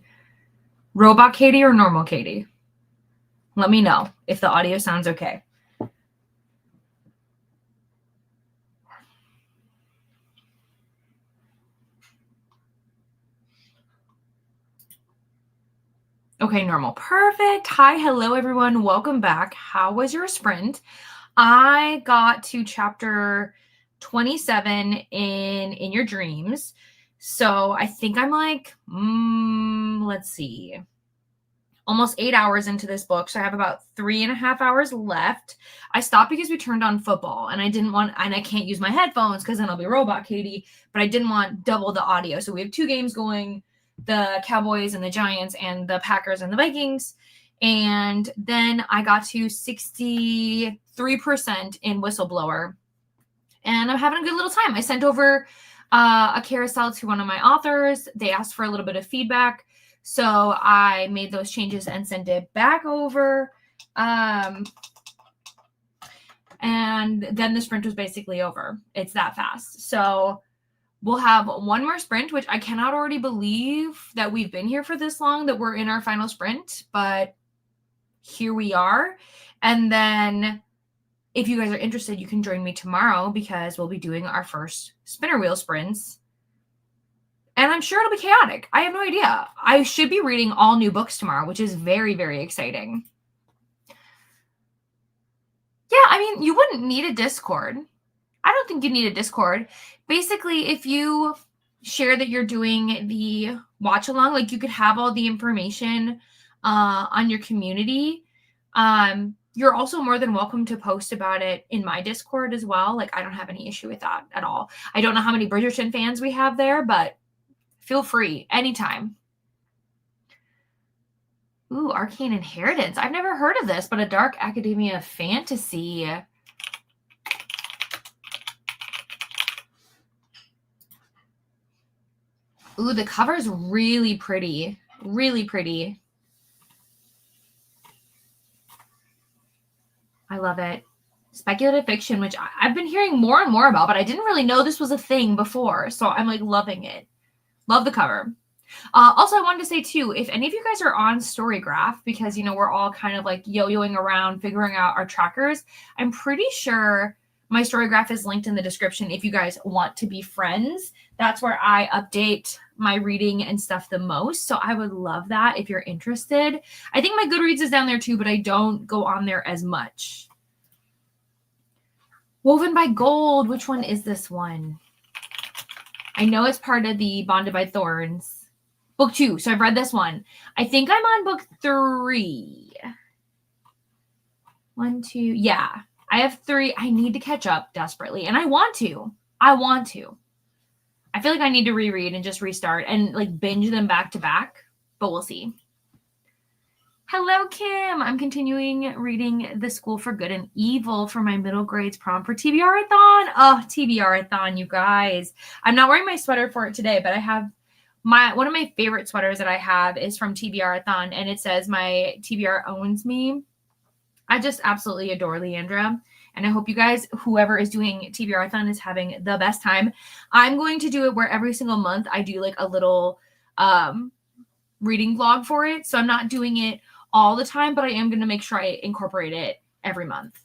Robot Katie or normal Katie? Let me know if the audio sounds okay. Okay, normal. Perfect. Hi, hello, everyone. Welcome back. How was your sprint? I got to chapter 27 in Your Dreams. So I think I'm like, let's see, almost 8 hours into this book. So I have about 3.5 hours left. I stopped because we turned on football and I didn't want, and I can't use my headphones because then I'll be Robot Katie, but I didn't want double the audio. So we have 2 games going, the Cowboys and the Giants and the Packers and the Vikings. And then I got to 63% in Whistleblower. And I'm having a good little time. I sent over a carousel to one of my authors. They asked for a little bit of feedback. So I made those changes and sent it back over. And then the sprint was basically over. It's that fast. So we'll have one more sprint, which I cannot already believe that we've been here for this long, that we're in our final sprint, but here we are. And then if you guys are interested, you can join me tomorrow because we'll be doing our first spinner wheel sprints. And I'm sure it'll be chaotic. I have no idea. I should be reading all new books tomorrow, which is very, very exciting. Yeah, I mean, you wouldn't need a Discord. I don't think you need a Discord. Basically, if you share that you're doing the watch along, like you could have all the information on your community. You're also more than welcome to post about it in my Discord as well. Like, I don't have any issue with that at all. I don't know how many Bridgerton fans we have there, but feel free anytime. Ooh, Arcane Inheritance. I've never heard of this, but a dark academia fantasy. Ooh, the cover's really pretty. Really pretty. I love it. Speculative fiction, which I've been hearing more and more about, but I didn't really know this was a thing before. So I'm like loving it. Love the cover. Also, I wanted to say too, if any of you guys are on Storygraph, because, you know, we're all kind of like yo-yoing around figuring out our trackers, I'm pretty sure my Storygraph is linked in the description if you guys want to be friends. That's where I update my reading and stuff the most. So I would love that if you're interested. I think my Goodreads is down there too, but I don't go on there as much. Woven by Gold. Which one is this one? I know it's part of the Bonded by Thorns. Book 2. So I've read this one. I think I'm on book 3. 1, 2. Yeah. I have 3. I need to catch up desperately. And I want to. I feel like I need to reread and just restart and like binge them back to back. But we'll see. Hello, Kim. I'm continuing reading The School for Good and Evil for my middle grades prom for TBR-a-thon. Oh, TBR-a-thon, you guys. I'm not wearing my sweater for it today, but I have one of my favorite sweaters that I have is from TBR-a-thon, and it says my TBR owns me. I just absolutely adore Leandra, and I hope you guys, whoever is doing TBR-a-thon, is having the best time. I'm going to do it where every single month I do like a little reading vlog for it, so I'm not doing it all the time, but I am going to make sure I incorporate it every month.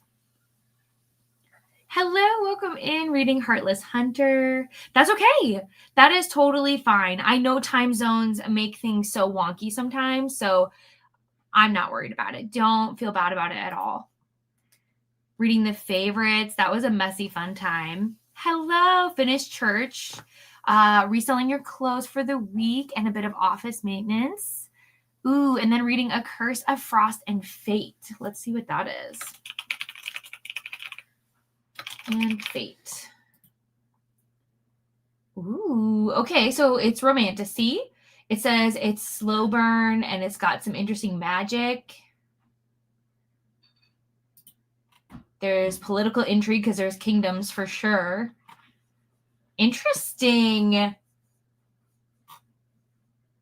Hello, welcome in, reading Heartless Hunter. That's okay. That is totally fine. I know time zones make things so wonky sometimes, so I'm not worried about it. Don't feel bad about it at all. Reading The Favorites. That was a messy, fun time. Hello, finished church. Reselling your clothes for the week and a bit of office maintenance. Ooh, and then reading A Curse of Frost and Fate. Let's see what that is. And Fate. Ooh, okay, so it's romantasy. It says it's slow burn and it's got some interesting magic. There's political intrigue because there's kingdoms for sure. Interesting.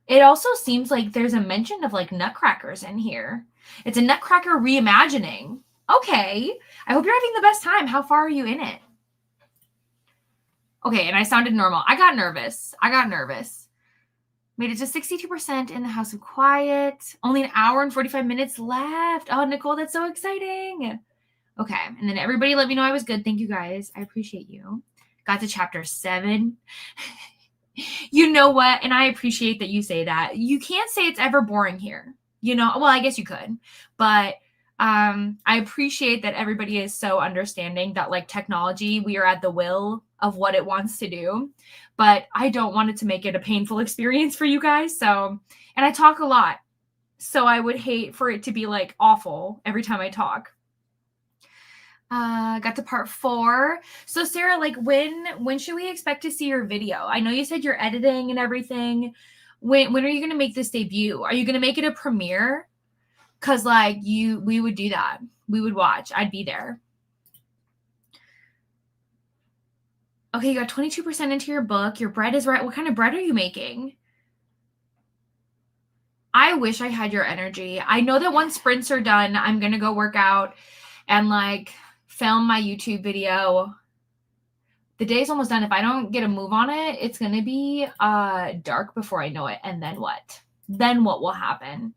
It also seems like there's a mention of like nutcrackers in here. It's a nutcracker reimagining. Okay. I hope you're having the best time. How far are you in it? Okay, and I sounded normal. I got nervous. Made it to 62% in the House of Quiet. Only an hour and 45 minutes left. Oh, Nicole, that's so exciting. Okay, and then everybody let me know I was good. Thank you guys. I appreciate you. Got to chapter 7. You know what? And I appreciate that you say that. You can't say it's ever boring here. Well, I guess you could. But I appreciate that everybody is so understanding that like technology, we are at the will of what it wants to do. But I don't want it to make it a painful experience for you guys. So, and I talk a lot. So I would hate for it to be like awful every time I talk. Got to part 4. So Sarah, like when should we expect to see your video? I know you said you're editing and everything. When are you going to make this debut? Are you going to make it a premiere? Cause like we would do that. We would watch. I'd be there. Okay, you got 22% into your book. Your bread is right. What kind of bread are you making? I wish I had your energy. I know that once sprints are done, I'm going to go work out and like film my YouTube video. The day's almost done. If I don't get a move on it, it's going to be dark before I know it. And then what? Then what will happen?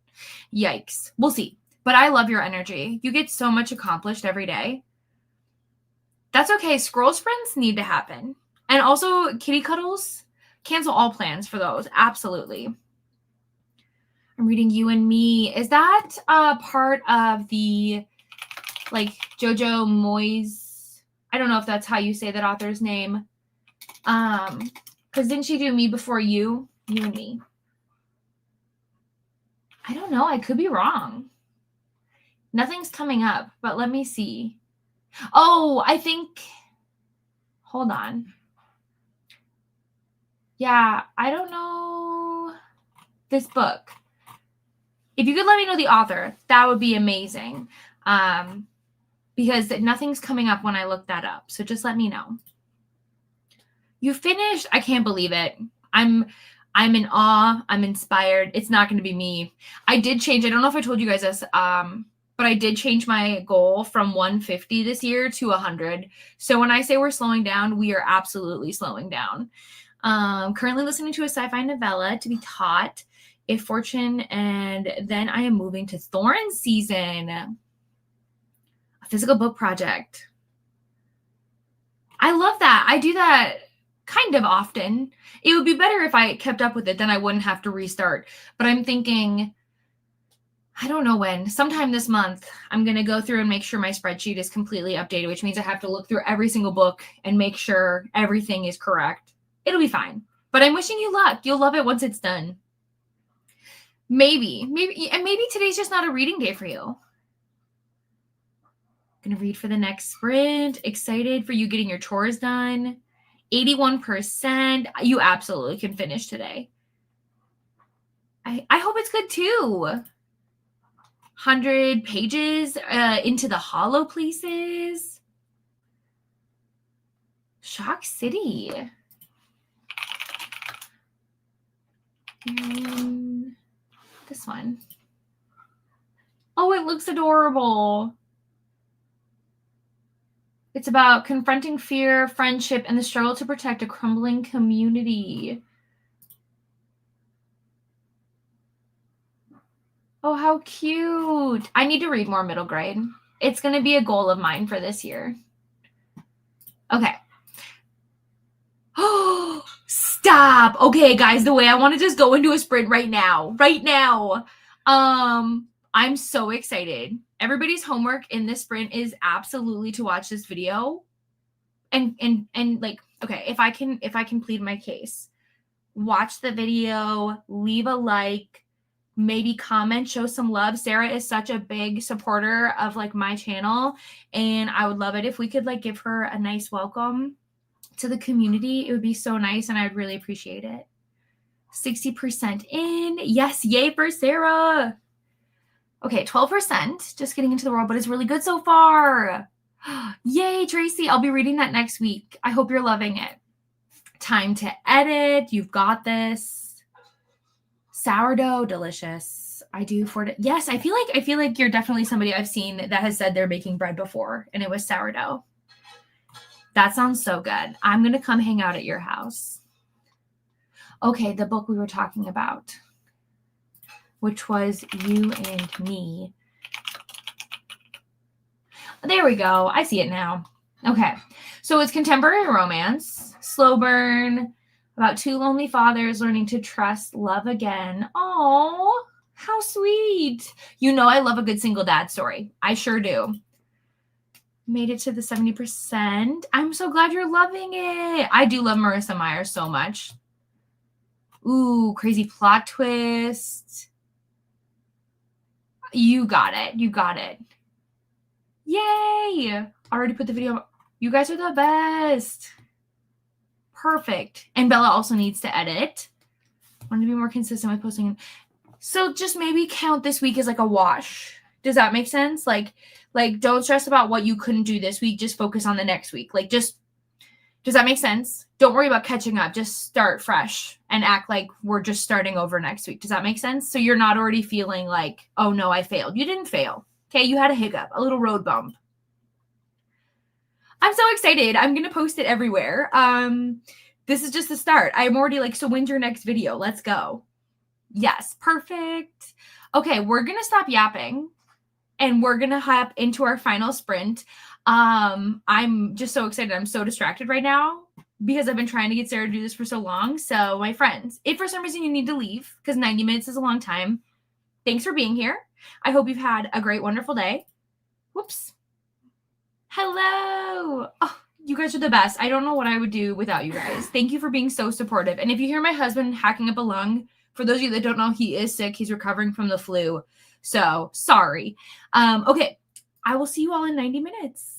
Yikes. We'll see. But I love your energy. You get so much accomplished every day. That's okay. Scroll sprints need to happen. And also kitty cuddles, cancel all plans for those. Absolutely. I'm reading You and Me. Is that part of the like Jojo Moyes? I don't know if that's how you say that author's name. Because didn't she do Me Before You? You and Me. I don't know. I could be wrong. Nothing's coming up, but let me see. Oh, I think. Hold on. Yeah, I don't know this book. If you could let me know the author, that would be amazing. Because nothing's coming up when I look that up. So just let me know. You finished? I can't believe it. I'm in awe. I'm inspired. It's not going to be me. I did change. I don't know if I told you guys this, but I did change my goal from 150 this year to 100. So when I say we're slowing down, we are absolutely slowing down. Currently listening to a sci-fi novella to be taught if fortune, and then I am moving to Thorn season. A physical book project. I love that. I do that kind of often. It would be better if I kept up with it, then I wouldn't have to restart. But I'm thinking, I don't know when, sometime this month, I'm going to go through and make sure my spreadsheet is completely updated, which means I have to look through every single book and make sure everything is correct. It'll be fine. But I'm wishing you luck. You'll love it once it's done. Maybe today's just not a reading day for you. Gonna read for the next sprint. Excited for you getting your chores done. 81%. You absolutely can finish today. I hope it's good too. 100 pages into the hollow places. Shock City. And this one. Oh, it looks adorable. It's about confronting fear, friendship, and the struggle to protect a crumbling community. Oh, how cute. I need to read more middle grade. It's going to be a goal of mine for this year. Okay. Oh, stop. Okay, guys, the way I want to just go into a sprint right now. I'm so excited. Everybody's homework in this sprint is absolutely to watch this video. And like, okay, if I can plead my case, watch the video, leave a like, maybe comment, show some love. Sarah is such a big supporter of like my channel, and I would love it if we could like give her a nice welcome to the community. It would be so nice, and I would really appreciate it. 60% in. Yes, yay for Sarah. Okay, 12%, just getting into the world, but it's really good so far. Yay, Tracy. I'll be reading that next week. I hope you're loving it. Time to edit. You've got this. Sourdough, delicious. I do for it. Yes, I feel like you're definitely somebody I've seen that has said they're making bread before, and it was sourdough. That sounds so good. I'm going to come hang out at your house. Okay, the book we were talking about, which was You and Me. There we go. I see it now. Okay. So it's contemporary romance, slow burn, about two lonely fathers learning to trust love again. Oh, how sweet. You know I love a good single dad story. I sure do. Made it to the 70%. I'm so glad you're loving it. I do love Marissa Meyer so much. Ooh, crazy plot twist. You got it. You got it. Yay! Already put the video. You guys are the best. Perfect. And Bella also needs to edit. Want to be more consistent with posting. So just maybe count this week as like a wash. Does that make sense? Like don't stress about what you couldn't do this week. Just focus on the next week. Like just, does that make sense? Don't worry about catching up. Just start fresh and act like we're just starting over next week. Does that make sense? So you're not already feeling like, oh no, I failed. You didn't fail. Okay, you had a hiccup, a little road bump. I'm so excited. I'm going to post it everywhere. This is just the start. I'm already like, so when's your next video? Let's go. Yes, perfect. Okay, we're going to stop yapping and we're going to hop into our final sprint. I'm just so excited. I'm so distracted right now because I've been trying to get Sarah to do this for so long. So my friends, if for some reason you need to leave, because 90 minutes is a long time, thanks for being here. I hope you've had a great, wonderful day. Whoops. Hello. Oh, you guys are the best. I don't know what I would do without you guys. Thank you for being so supportive. And if you hear my husband hacking up a lung, for those of you that don't know, he is sick. He's recovering from the flu. So sorry. Okay. I will see you all in 90 minutes.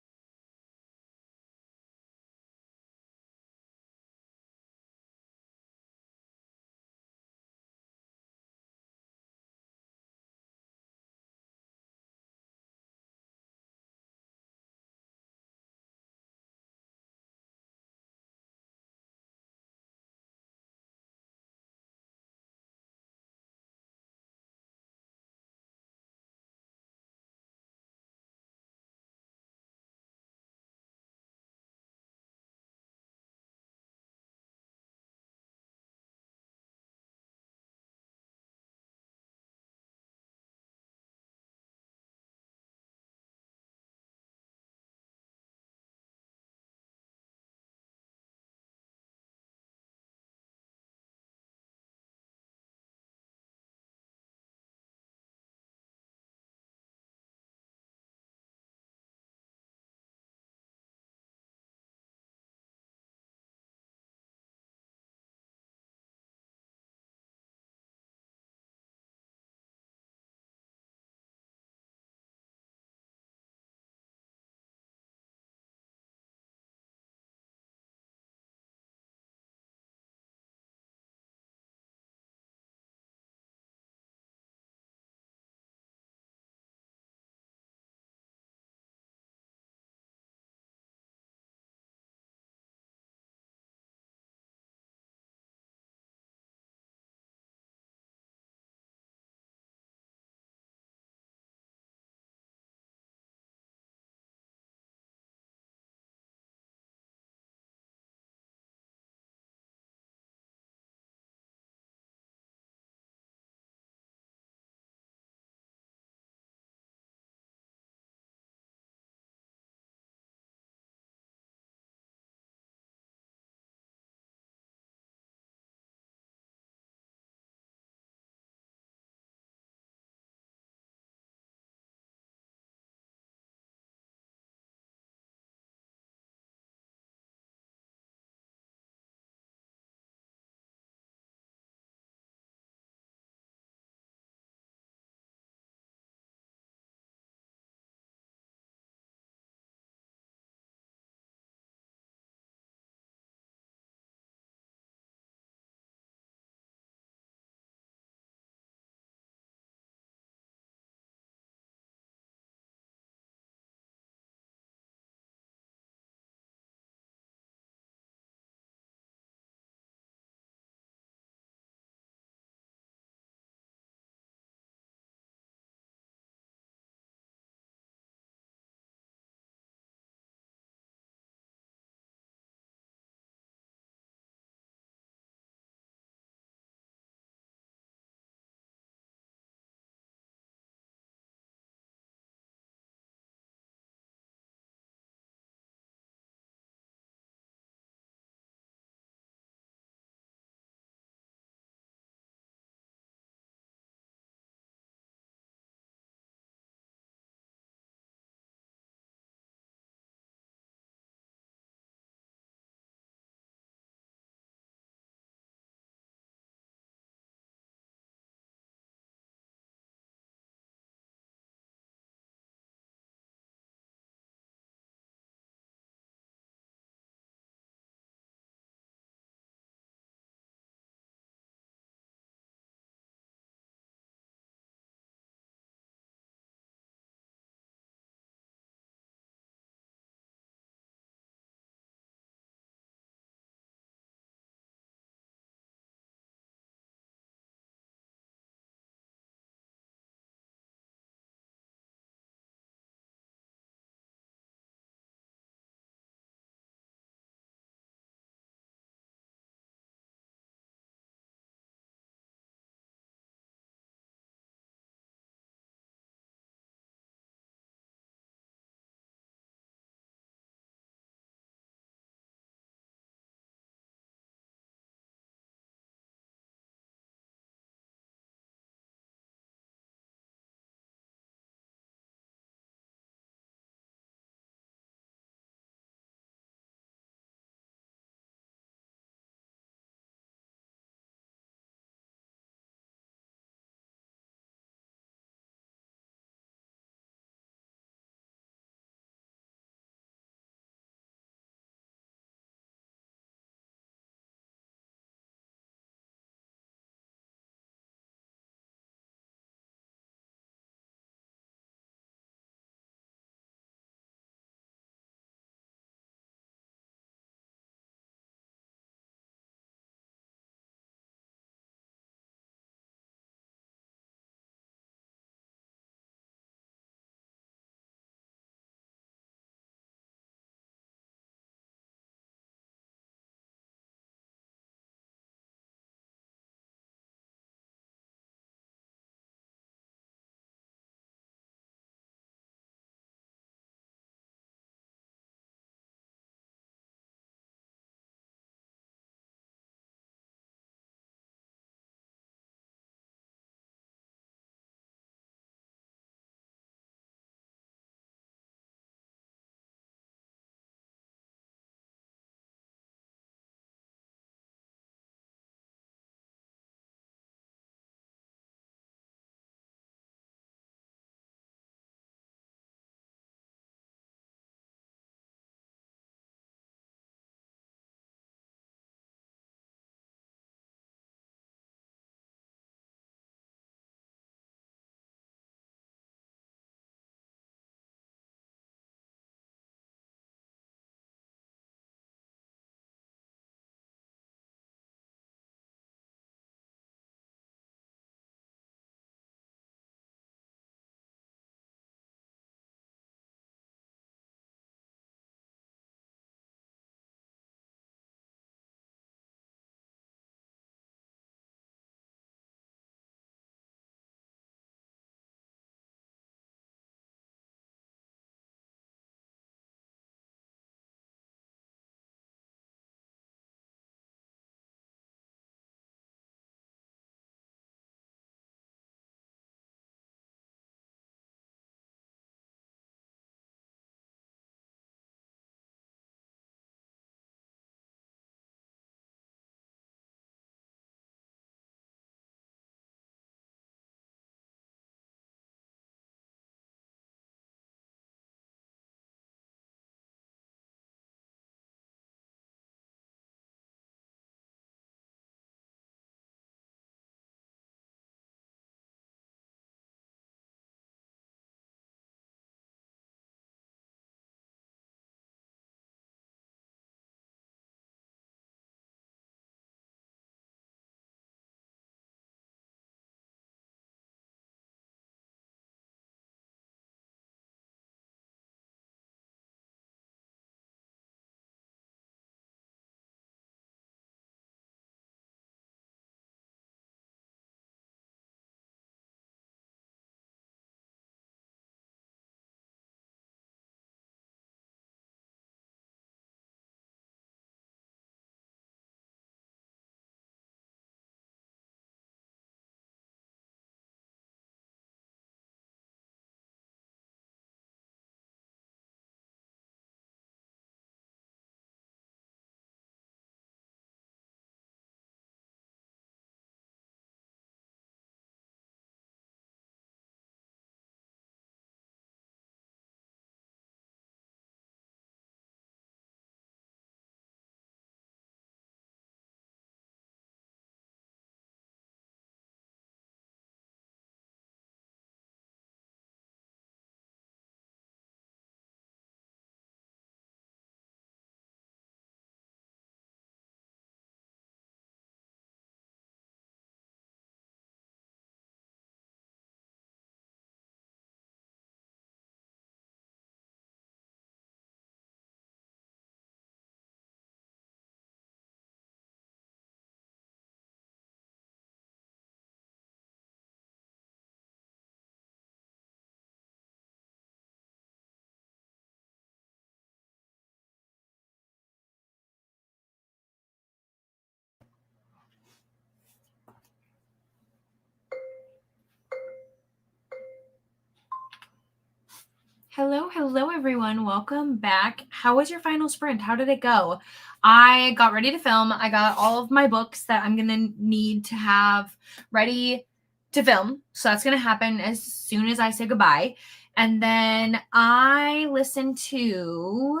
Hello, everyone. Welcome back. How was your final sprint? How did it go? I got ready to film. I got all of my books that I'm going to need to have ready to film. So that's going to happen as soon as I say goodbye. And then I listened to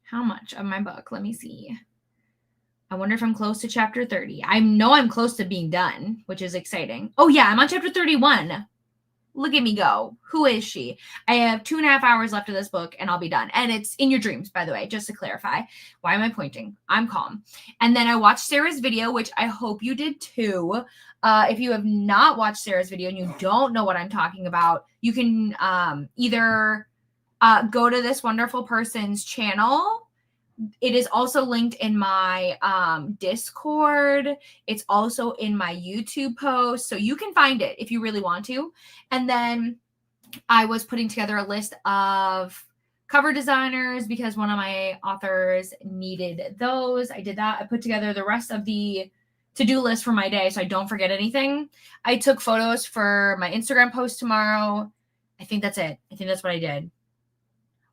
how much of my book? Let me see. I wonder if I'm close to chapter 30. I know I'm close to being done, which is exciting. Oh, yeah, I'm on chapter 31. Look at me go. Who is she? I have 2.5 hours left of this book and I'll be done. And it's in your dreams, by the way, just to clarify. Why am I pointing? I'm calm. And then I watched Sarah's video, which I hope you did too. If you have not watched Sarah's video and you don't know what I'm talking about, you can either go to this wonderful person's channel. It is also linked in my Discord. It's also in my YouTube post. So you can find it if you really want to. And then I was putting together a list of cover designers because one of my authors needed those. I did that. I put together the rest of the to-do list for my day so I don't forget anything. I took photos for my Instagram post tomorrow. I think that's it. I think that's what I did.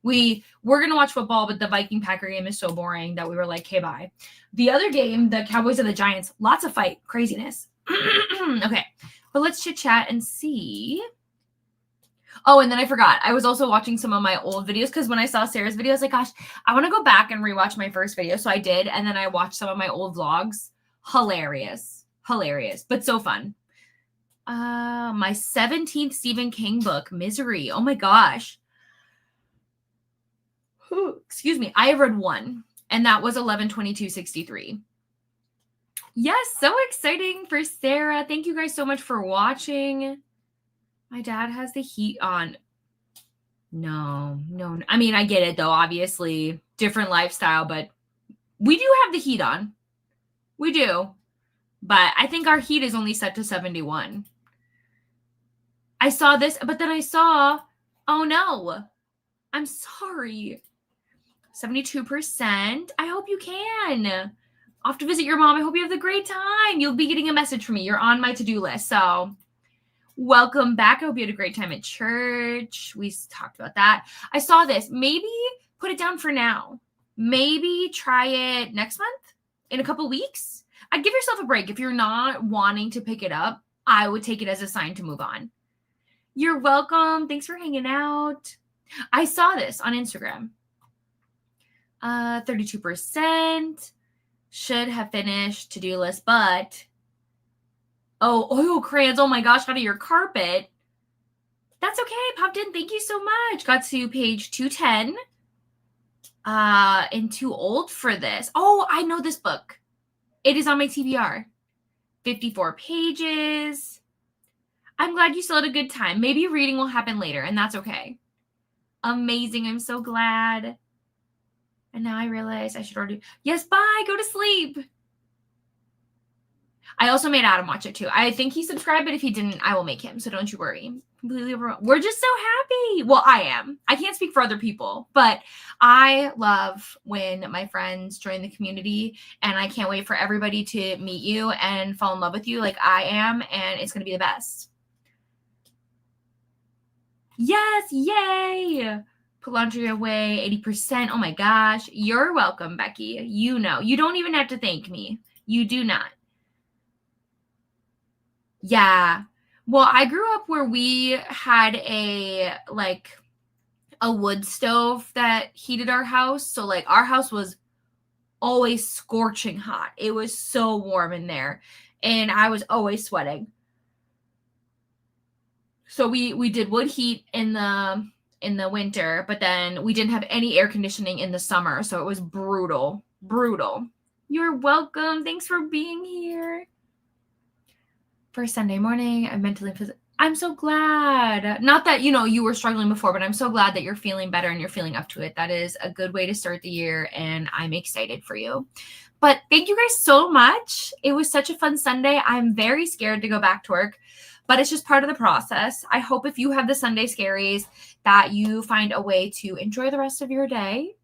We're going to watch football, but the Viking-Packer game is so boring that we were like, hey, bye. The other game, the Cowboys and the Giants, lots of fight, craziness. Okay, but let's chit-chat and see. Oh, and then I forgot. I was also watching some of my old videos because when I saw Sarah's video, I was like, gosh, I want to go back and rewatch my first video. So I did, and then I watched some of my old vlogs. Hilarious, but so fun. My 17th Stephen King book, Misery. Oh my gosh. Excuse me, I have read one, and that was 11/22/63. Yes, so exciting for Sarah. Thank you guys so much for watching. My dad has the heat on. No. I mean, I get it, though. Obviously, different lifestyle, but we do have the heat on. We do. But I think our heat is only set to 71. I saw this, but then I saw, oh no, I'm sorry. 72%. I hope you can. Off to visit your mom. I hope you have a great time. You'll be getting a message from me. You're on my to-do list. So welcome back. I hope you had a great time at church. We talked about that. I saw this. Maybe put it down for now. Maybe try it next month, in a couple weeks. I'd give yourself a break. If you're not wanting to pick it up, I would take it as a sign to move on. You're welcome. Thanks for hanging out. I saw this on Instagram. 32% should have finished to-do list, but oil crayons, oh my gosh, out of your carpet. That's okay, popped in. Thank you so much. Got to page 210. And too old for this. Oh, I know this book. It is on my TBR. 54 pages. I'm glad you still had a good time. Maybe reading will happen later, and that's okay. Amazing. I'm so glad. And now I realize I should already. Yes, bye. Go to sleep. I also made Adam watch it too. I think he subscribed, but if he didn't, I will make him. So don't you worry. Completely overwhelmed. We're just so happy. Well, I am. I can't speak for other people, but I love when my friends join the community, and I can't wait for everybody to meet you and fall in love with you like I am, and it's going to be the best. Yes, yay. Put laundry away, 80%. Oh my gosh. You're welcome, Becky. You know. You don't even have to thank me. You do not. Yeah. Well, I grew up where we had a wood stove that heated our house. So like our house was always scorching hot. It was so warm in there, and I was always sweating. So we did wood heat in the winter, but then we didn't have any air conditioning in the summer, so it was brutal. You're welcome. Thanks for being here. For Sunday morning, I'm so glad. Not that, you were struggling before, but I'm so glad that you're feeling better and you're feeling up to it. That is a good way to start the year, and I'm excited for you. But thank you guys so much. It was such a fun Sunday. I'm very scared to go back to work, but it's just part of the process. I hope if you have the Sunday scaries that you find a way to enjoy the rest of your day.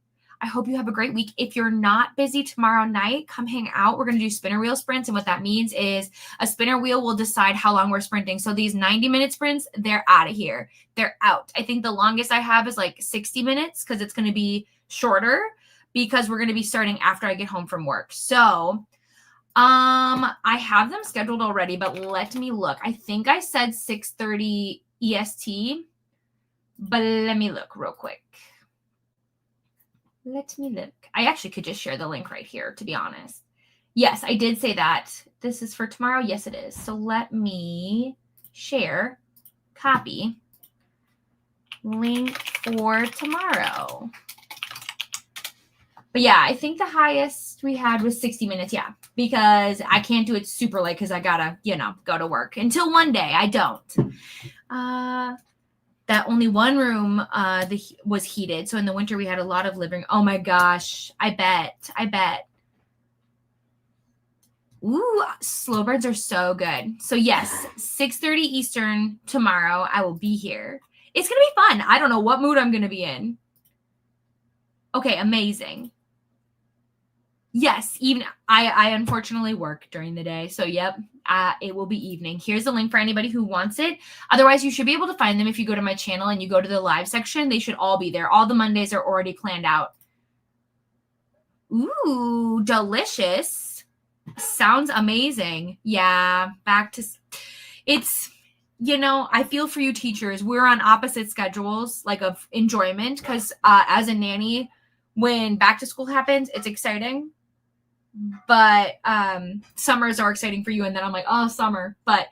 I hope you have a great week. If you're not busy tomorrow night, come hang out. We're going to do spinner wheel sprints. And what that means is a spinner wheel will decide how long we're sprinting. So these 90-minute sprints, they're out of here. They're out. I think the longest I have is like 60 minutes because it's going to be shorter because we're going to be starting after I get home from work. So I have them scheduled already, but let me look. I think I said 6:30 EST, but let me look real quick. Let me look. I actually could just share the link right here, to be honest. Yes, I did say that. This is for tomorrow. Yes, it is. So let me share, copy, link for tomorrow. But yeah, I think the highest we had was 60 minutes. Yeah, because I can't do it super late because I gotta, go to work until one day. I don't. That only one room was heated. So in the winter we had a lot of living. Oh my gosh, I bet. Ooh, slow birds are so good. So yes, 6:30 Eastern tomorrow. I will be here. It's gonna be fun. I don't know what mood I'm gonna be in. Okay, amazing. Yes, even I unfortunately work during the day. So yep, it will be evening. Here's the link for anybody who wants it. Otherwise, you should be able to find them if you go to my channel and you go to the live section. They should all be there. All the Mondays are already planned out. Ooh, delicious. Sounds amazing. Yeah, it's, I feel for you teachers. We're on opposite schedules, like of enjoyment, because as a nanny, when back to school happens, it's exciting. But summers are exciting for you, and then I'm like, oh, summer. But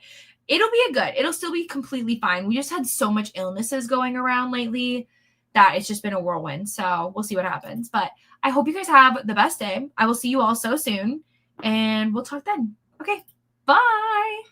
it'll still be completely fine. We just had so much illnesses going around lately that it's just been a whirlwind. So we'll see what happens. But I hope you guys have the best day. I will see you all so soon, and we'll talk then. Okay, bye.